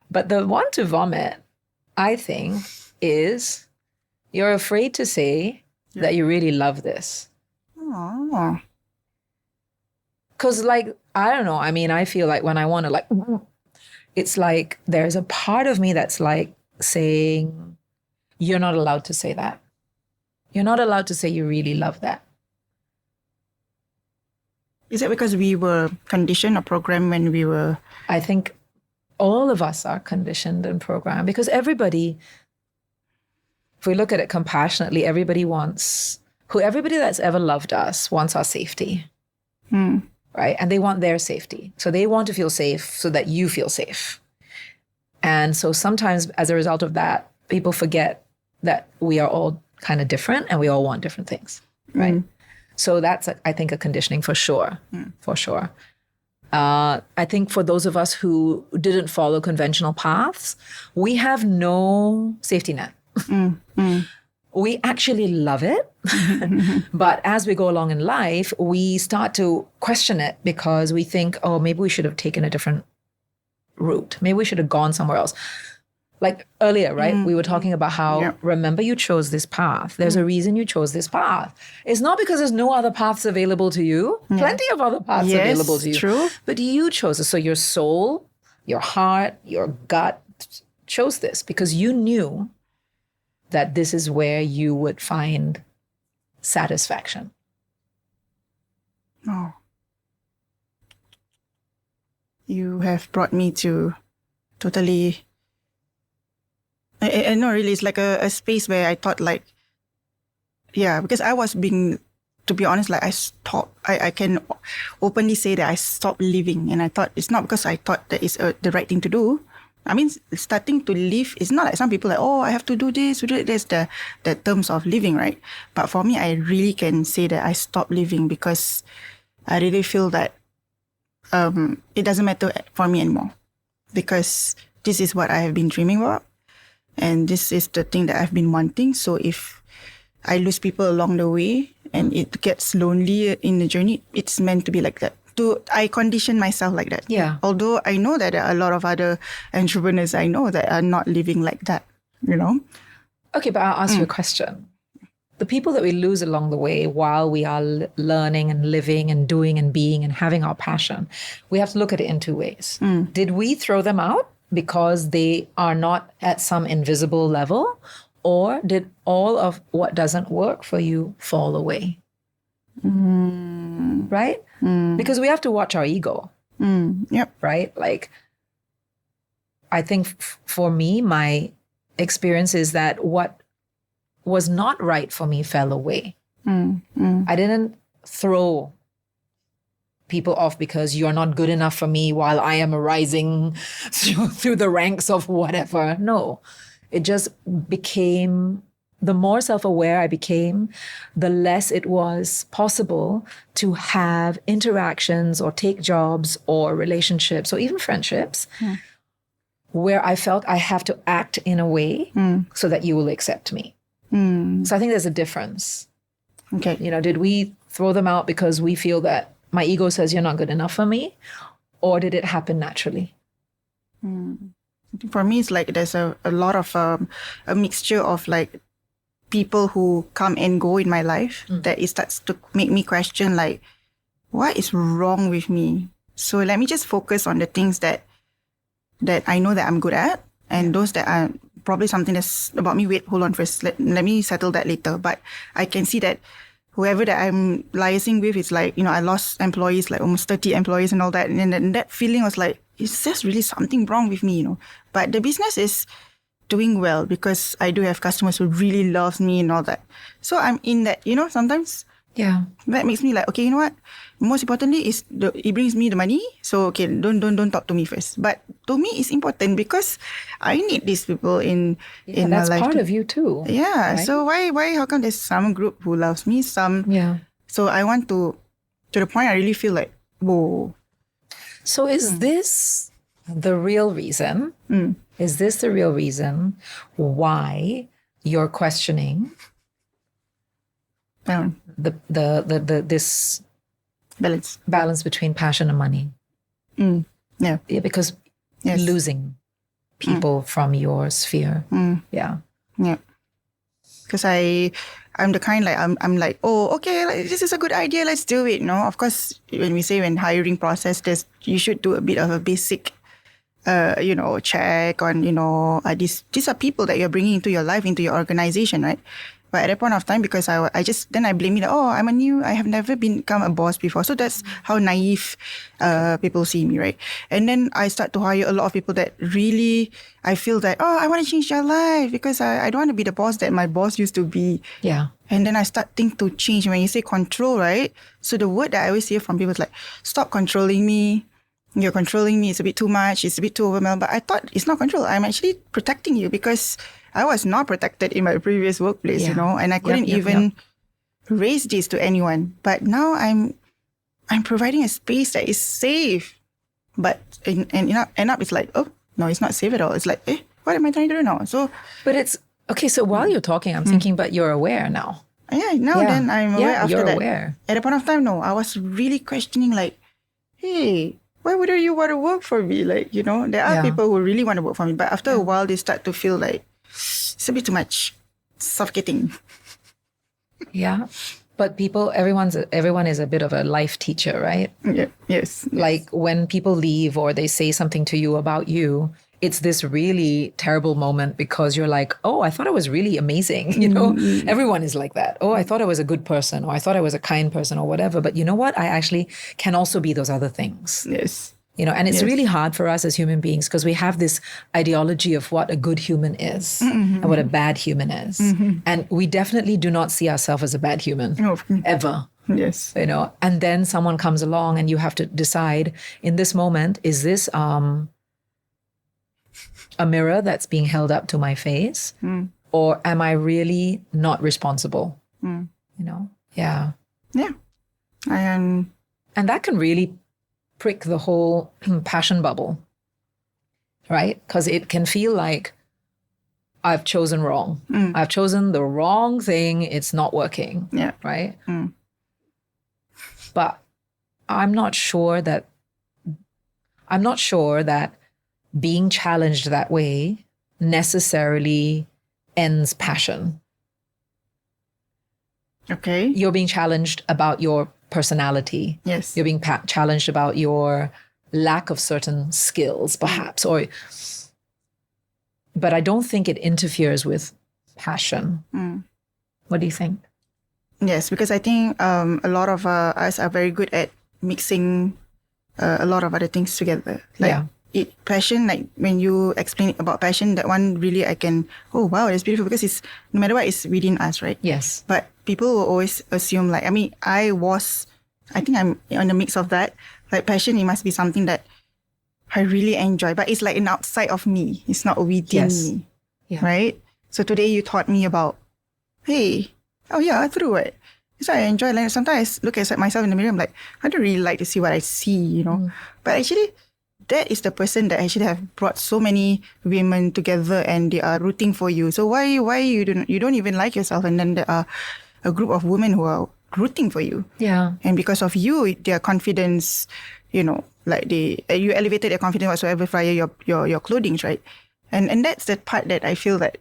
But the want to vomit, I think, is you're afraid to say that you really love this. Oh. Because, like, I don't know. I mean, I feel like when I want to, like, it's like there's a part of me that's like saying, you're not allowed to say that. You're not allowed to say you really love that. Is it because we were conditioned or programmed when we were? I think all of us are conditioned and programmed because everybody, if we look at it compassionately, everybody that's ever loved us wants our safety, right? And they want their safety. So they want to feel safe so that you feel safe. And so sometimes as a result of that, people forget that we are all kind of different and we all want different things, right? So that's, I think, a conditioning for sure, for sure. I think for those of us who didn't follow conventional paths, we have no safety net. We actually love it. But as we go along in life, we start to question it because we think, oh, maybe we should have taken a different route. Maybe we should have gone somewhere else. Like earlier, right? We were talking about how, remember, you chose this path. There's a reason you chose this path. It's not because there's no other paths available to you. Plenty of other paths available to you. True. But you chose it. So your soul, your heart, your gut chose this because you knew that this is where you would find satisfaction. Oh. You have brought me to totally... I know, really, it's like a space where I thought like, yeah, because I was being, to be honest, like I can openly say that I stopped living. And I thought it's not because I thought that it's the right thing to do. I mean, starting to live is not like some people like, oh, I have to do this, there's the terms of living, right? But for me, I really can say that I stopped living because I really feel that it doesn't matter for me anymore because this is what I have been dreaming about. And this is the thing that I've been wanting. So if I lose people along the way and it gets lonely in the journey, it's meant to be like that. I condition myself like that. Yeah. Although I know that there are a lot of other entrepreneurs I know that are not living like that, you know? Okay, but I'll ask you a question. The people that we lose along the way while we are learning and living and doing and being and having our passion, we have to look at it in two ways. Did we throw them out because they are not at some invisible level? Or did all of what doesn't work for you fall away? Right? Because we have to watch our ego. Yep. Right? Like, I think for me, my experience is that what was not right for me fell away. I didn't throw people off because you're not good enough for me while I am rising through the ranks of whatever. No, it just became, the more self-aware I became, the less it was possible to have interactions or take jobs or relationships or even friendships where I felt I have to act in a way so that you will accept me. So I think there's a difference. Okay. You know, did we throw them out because we feel that my ego says you're not good enough for me? Or did it happen naturally? For me, it's like there's a lot of a mixture of like people who come and go in my life that it starts to make me question like, what is wrong with me? So let me just focus on the things that I know that I'm good at, and those that are probably something that's about me. Wait, hold on first. Let me settle that later. But I can see that whoever that I'm liaising with is like, you know, I lost employees, like almost 30 employees and all that. And then that feeling was like, is there really something wrong with me, you know? But the business is doing well because I do have customers who really love me and all that. So I'm in that, you know, sometimes that makes me like, okay, you know what? Most importantly is it brings me the money. So, okay, don't talk to me first. But to me, it's important because I need these people in my life. That's part of you too. Yeah. Right? So why? How come there's some group who loves me, some? Yeah. So I want to the point I really feel like, whoa. So is this the real reason? Is this the real reason why you're questioning this balance between passion and money? Yeah, because losing people from your sphere. Yeah. Because I'm the kind like I'm like, oh, okay, like, this is a good idea, let's do it. No, of course, when hiring process, you should do a bit of a basic check on, these are people that you're bringing into your life, into your organization, right? But at that point of time, because I blame it. Oh, I have never become a boss before. So that's how naive people see me, right? And then I start to hire a lot of people that really, I feel that, oh, I want to change their life because I don't want to be the boss that my boss used to be. Yeah. And then I start think to change. When you say control, right? So the word that I always hear from people is like, stop controlling me. You're controlling me. It's a bit too much. It's a bit too overwhelming. But I thought it's not control. I'm actually protecting you because I was not protected in my previous workplace, and I couldn't even raise this to anyone. But now I'm providing a space that is safe. But end up it's like, oh, no, it's not safe at all. It's like, what am I trying to do now? So, but it's okay. So while you're talking, I'm thinking, but you're aware now. Yeah, then I'm aware after you're that. Aware. At a point of time, no, I was really questioning like, hey, why would you want to work for me? Like, there are people who really want to work for me. But after a while, they start to feel like it's a bit too much, suffocating. Yeah. But everyone is a bit of a life teacher, right? Yeah. Yes. Like when people leave or they say something to you about you, it's this really terrible moment because you're like, oh, I thought I was really amazing. Everyone is like that. Oh, I thought I was a good person, or I thought I was a kind person, or whatever. But you know what? I actually can also be those other things. Yes. And it's really hard for us as human beings because we have this ideology of what a good human is and what a bad human is. And we definitely do not see ourselves as a bad human ever. Yes. And then someone comes along and you have to decide in this moment, is this a mirror that's being held up to my face? Or am I really not responsible? Yeah. Yeah. I am. And that can really prick the whole passion bubble, right? Because it can feel like I've chosen wrong. I've chosen the wrong thing. It's not working. Yeah. Right? But I'm not sure that being challenged that way necessarily ends passion. Okay. You're being challenged about your personality. Yes. You're being challenged about your lack of certain skills, perhaps. But I don't think it interferes with passion. What do you think? Yes, because I think a lot of us are very good at mixing a lot of other things together. Passion, like when you explain about passion, that one really I can, oh wow, that's beautiful because it's, no matter what, it's within us, right? Yes. But people will always assume like, I think I'm on a mix of that. Like passion, it must be something that I really enjoy, but it's like an outside of me. It's not within me, right? So today you taught me about, hey, oh yeah, I threw it. So I enjoy, like sometimes I look at myself in the mirror, I'm like, I don't really like to see what I see, But actually, that is the person that actually have brought so many women together and they are rooting for you. So why you don't even like yourself, and then there are a group of women who are rooting for you. Yeah. And because of you, their confidence, like you elevated their confidence whatsoever via your clothing, right? And that's the part that I feel that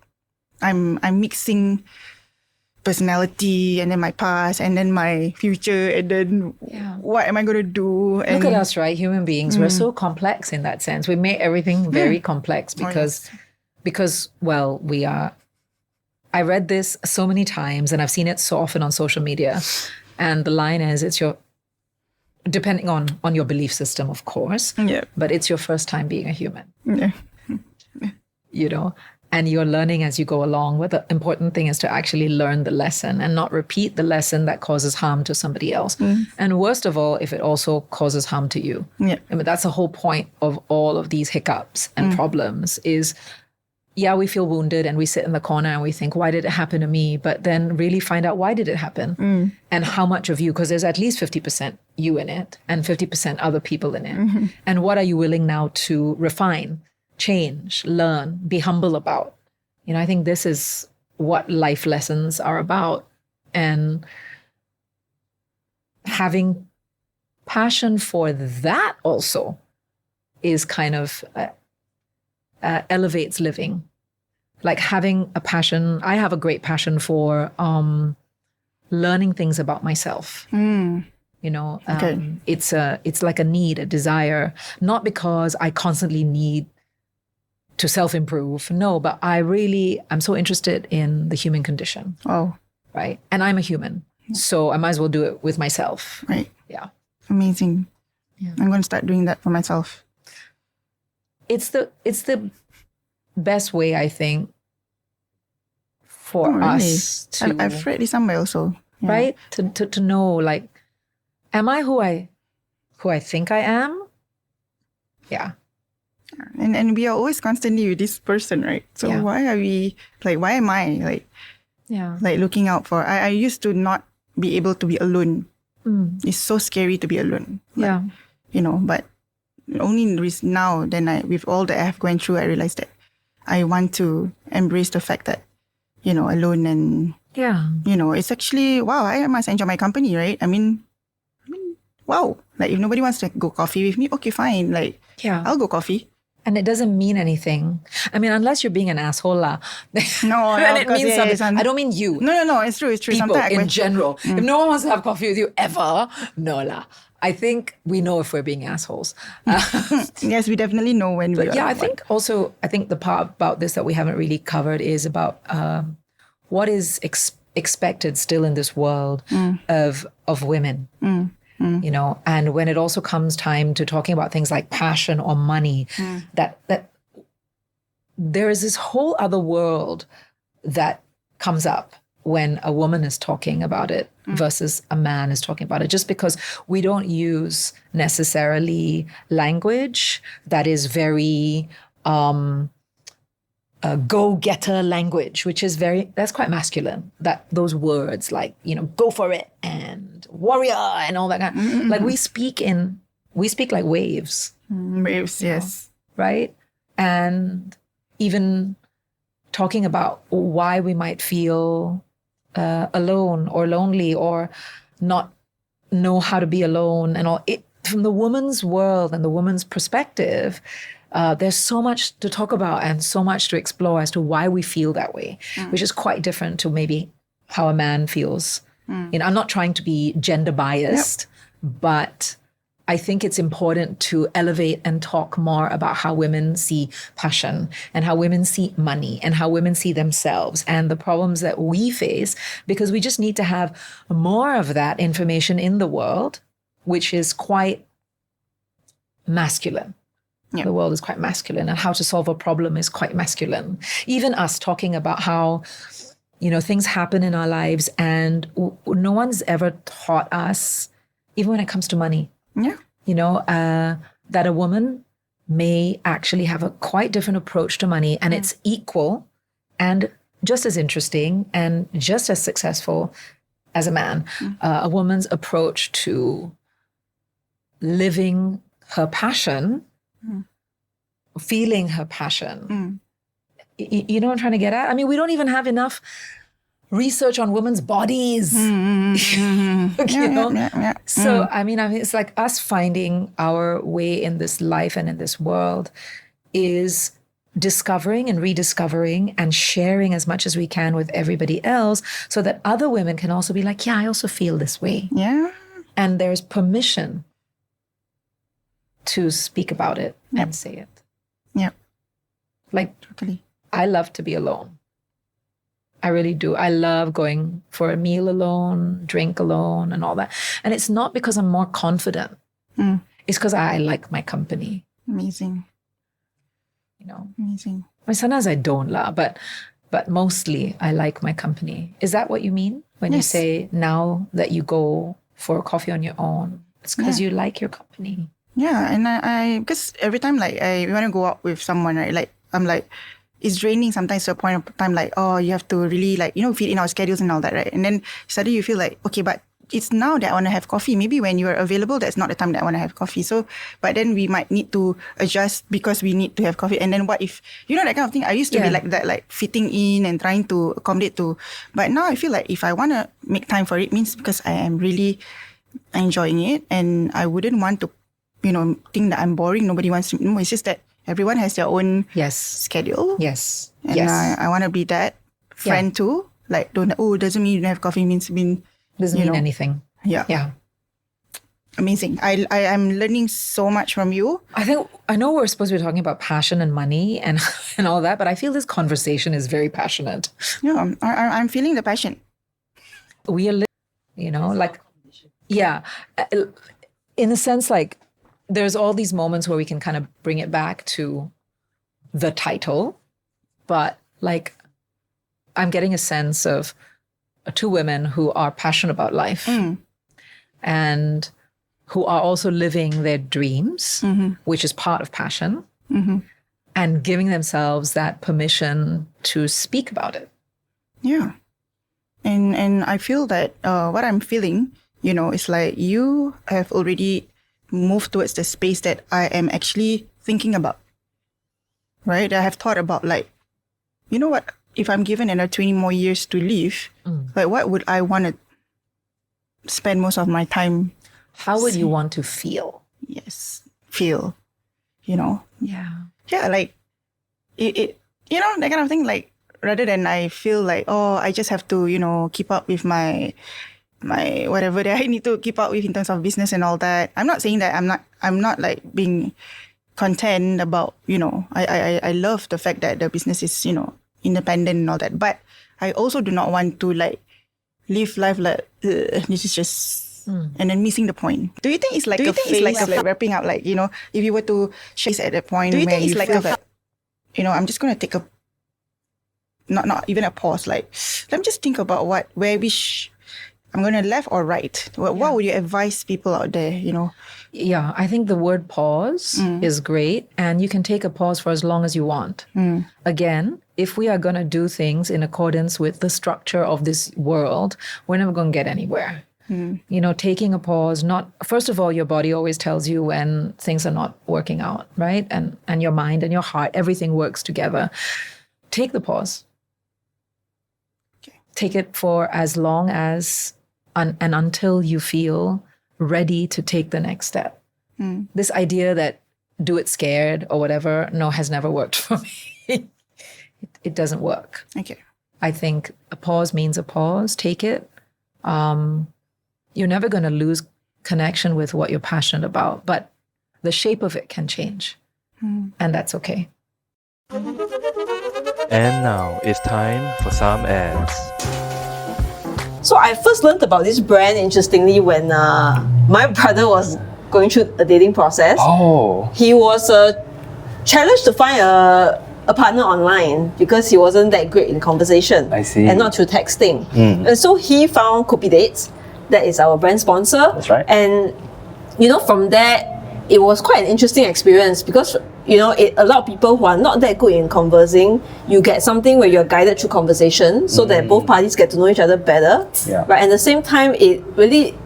I'm mixing personality and then my past and then my future and then what am I going to do? And look at us, right? Human beings, we're so complex in that sense. We make everything very complex because we are. I read this so many times and I've seen it so often on social media. And the line is, depending on your belief system, of course, but it's your first time being a human. Yeah. And you're learning as you go along. But the important thing is to actually learn the lesson and not repeat the lesson that causes harm to somebody else. And worst of all, if it also causes harm to you. Yeah. I mean, that's the whole point of all of these hiccups and problems is, we feel wounded and we sit in the corner and we think, why did it happen to me? But then really find out, why did it happen? And how much of you, because there's at least 50% you in it and 50% other people in it. And what are you willing now to refine, change, learn, be humble about? I think this is what life lessons are about. And having passion for that also is kind of elevates living. Like having a passion, I have a great passion for learning things about myself. It's like a need, a desire, not because I constantly need to self-improve. No, but I'm so interested in the human condition. Oh, right? And I'm a human. So I might as well do it with myself. Right. Yeah. Amazing. Yeah. I'm going to start doing that for myself. It's the best way, I think, for us to, I've read this somewhere also. Yeah. right? To know, like, am I who I think I am? Yeah. And we are always constantly with this person, right? So Yeah. why are we like? Why am I like looking out for? I used to not be able to be alone. It's so scary to be alone. Like, but only now, then with all that I have gone through, I realized that I want to embrace the fact that, alone and, it's actually, wow, I must enjoy my company, right? I mean, wow. Like if nobody wants to go coffee with me, okay, fine. Like, I'll go coffee. And it doesn't mean anything. I mean, unless you're being an asshole lah. No, then it means something. I don't mean you. No, it's true. It's true. People Sometimes in general. If no one wants to have coffee with you ever, no lah. I think we know if we're being assholes. Yes, we definitely know when we are. Yeah, I think the part about this that we haven't really covered is about what is expected still in this world of women. And when it also comes time to talking about things like passion or money, that there is this whole other world that comes up when a woman is talking about it versus a man is talking about it, just because we don't use necessarily language that is very go-getter language, which is that's quite masculine. That those words like, go for it and warrior and all that kind. Like we speak like waves. Waves, yes. Right? And even talking about why we might feel alone or lonely or not know how to be alone and all. From the woman's world and the woman's perspective, there's so much to talk about and so much to explore as to why we feel that way, which is quite different to maybe how a man feels. I'm not trying to be gender biased, but I think it's important to elevate and talk more about how women see passion and how women see money and how women see themselves and the problems that we face, because we just need to have more of that information in the world, which is quite masculine. Yeah. The world is quite masculine, and how to solve a problem is quite masculine. Even us talking about how, things happen in our lives and no one's ever taught us, even when it comes to money, that a woman may actually have a quite different approach to money, and it's equal and just as interesting and just as successful as a man. A woman's approach to living her passion, feeling her passion. You know what I'm trying to get at? I mean, we don't even have enough research on women's bodies. So, I mean, it's like us finding our way in this life and in this world is discovering and rediscovering and sharing as much as we can with everybody else, so that other women can also be like, yeah, I also feel this way. Yeah. And there's permission to speak about it and say it. Yeah. Like, totally. I love to be alone. I really do. I love going for a meal alone, drink alone and all that. And it's not because I'm more confident. It's because I like my company. Amazing. Amazing. Sometimes I don't lah, but mostly I like my company. Is that what you mean when you say now that you go for a coffee on your own? It's because you like your company. Yeah, and I because every time like we want to go out with someone, right? Like I'm like, it's draining sometimes to a point of time like, oh, you have to really like, fit in our schedules and all that, right? And then suddenly you feel like, okay, but it's now that I want to have coffee. Maybe when you are available, that's not the time that I want to have coffee. So, but then we might need to adjust because we need to have coffee. And then what if, that kind of thing? I used to be like that, like fitting in and trying to accommodate to. But now I feel like if I want to make time for it, means because I am really enjoying it and I wouldn't want to, think that I'm boring. Nobody wants to. No, it's just that everyone has their own schedule. Yes. And I want to be that friend too. Like, doesn't mean you don't have coffee, doesn't mean anything. Yeah. Yeah. Amazing. I'm learning so much from you. I know we're supposed to be talking about passion and money and all that, but I feel this conversation is very passionate. Yeah, I'm feeling the passion. we are, like, yeah, in a sense, like there's all these moments where we can kind of bring it back to the title, but like I'm getting a sense of two women who are passionate about life and who are also living their dreams, which is part of passion, and giving themselves that permission to speak about it. Yeah. And I feel that what I'm feeling, is like you have already moved towards the space that I am actually thinking about. Right? I have thought about like, you know what, if I'm given another 20 more years to live, like what would I want to spend most of my time? How would you want to feel? Yes. Feel, Yeah. Yeah, like it that kind of thing, like rather than I feel like, oh, I just have to, keep up with my whatever that I need to keep up with in terms of business and all that. I'm not saying that I'm not like being content about, I love the fact that the business is, independent and all that. But I also do not want to like live life like this is just and then missing the point. Do you think it's like a phase of like wrapping up, like, if you were to chase at that point where you feel that, I'm just gonna take a not even a pause, like let me just think about where I'm gonna left or right. What would you advise people out there, Yeah, I think the word pause is great, and you can take a pause for as long as you want. Again, if we are going to do things in accordance with the structure of this world, we're never going to get anywhere. Taking a pause, first of all, your body always tells you when things are not working out, right? And your mind and your heart, everything works together. Take the pause. Okay. Take it for as long as and until you feel ready to take the next step. This idea that do it scared or whatever, has never worked for me. It doesn't work. Okay. I think a pause means a pause. Take it. You're never going to lose connection with what you're passionate about, but the shape of it can change. And that's okay. And now it's time for some ads. So I first learned about this brand, interestingly, when my brother was going through a dating process. Oh. He was challenged to find a partner online because he wasn't that great in conversation. I see. And not through texting. And so he found Kopi Dates. That is our brand sponsor. That's right. And, from there, it was quite an interesting experience because, it allowed people who are not that good in conversing, you get something where you're guided through conversation so that both parties get to know each other better. Yeah. Right? And at the same time, it really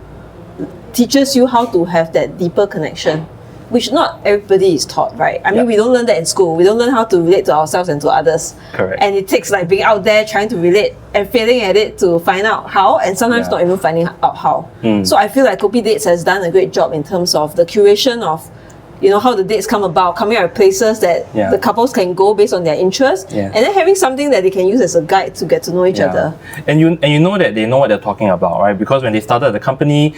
teaches you how to have that deeper connection, which not everybody is taught, right? I mean, we don't learn that in school. We don't learn how to relate to ourselves and to others. Correct. And it takes like being out there trying to relate and failing at it to find out how, and sometimes not even finding out how. So I feel like Kopi Dates has done a great job in terms of the curation of how the dates come about, coming out with places that the couples can go based on their interests, and then having something that they can use as a guide to get to know each other. And you know that they know what they're talking about, right? Because when they started the company,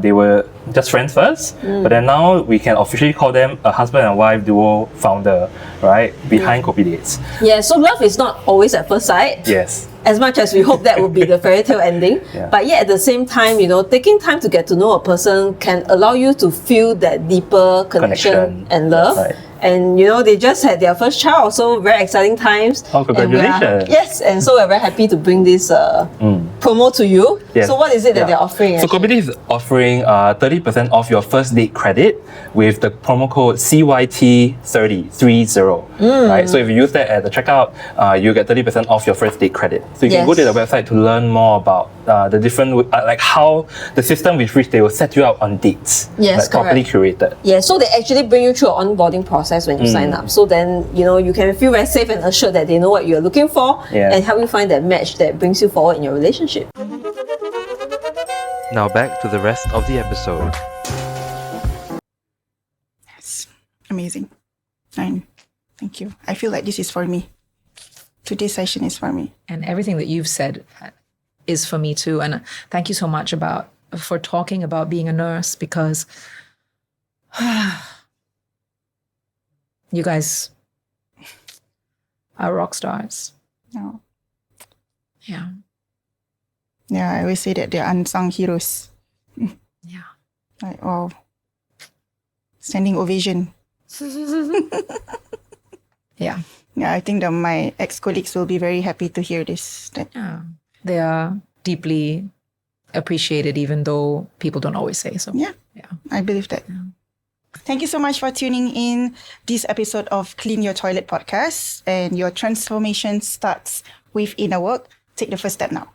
they were just friends first, but then now we can officially call them a husband and wife duo founder, right? Behind Kopi Dates. Yeah, so love is not always at first sight. Yes. As much as we hope that would be the fairy tale ending. But yet at the same time, taking time to get to know a person can allow you to feel that deeper connection and love. Right. And they just had their first child, so very exciting times. Oh, congratulations. And so we're very happy to bring this promo to you. Yes. So what is it that they're offering? So Kopi Dates is offering 30% off your first date credit with the promo code CYT30. Right? So if you use that at the checkout, you get 30% off your first date credit. So you can go to the website to learn more about the different, like how the system with which they will set you up on dates. Yes, properly curated. Yeah, so they actually bring you through an onboarding process when you sign up. So then, you can feel very safe and assured that they know what you're looking for and help you find that match that brings you forward in your relationship. Now back to the rest of the episode. Yes. Amazing. And thank you. I feel like this is for me. Today's session is for me. And everything that you've said is for me too. And thank you so much for talking about being a nurse, because you guys are rock stars. No. Yeah. Yeah, I always say that they're unsung heroes. Yeah. Like, wow. Standing ovation. Yeah. Yeah, I think that my ex-colleagues will be very happy to hear this. Yeah. They are deeply appreciated, even though people don't always say so. Yeah, Yeah. I believe that. Thank you so much for tuning in this episode of Clean Your Toilet podcast. And your transformation starts with inner work. Take the first step now.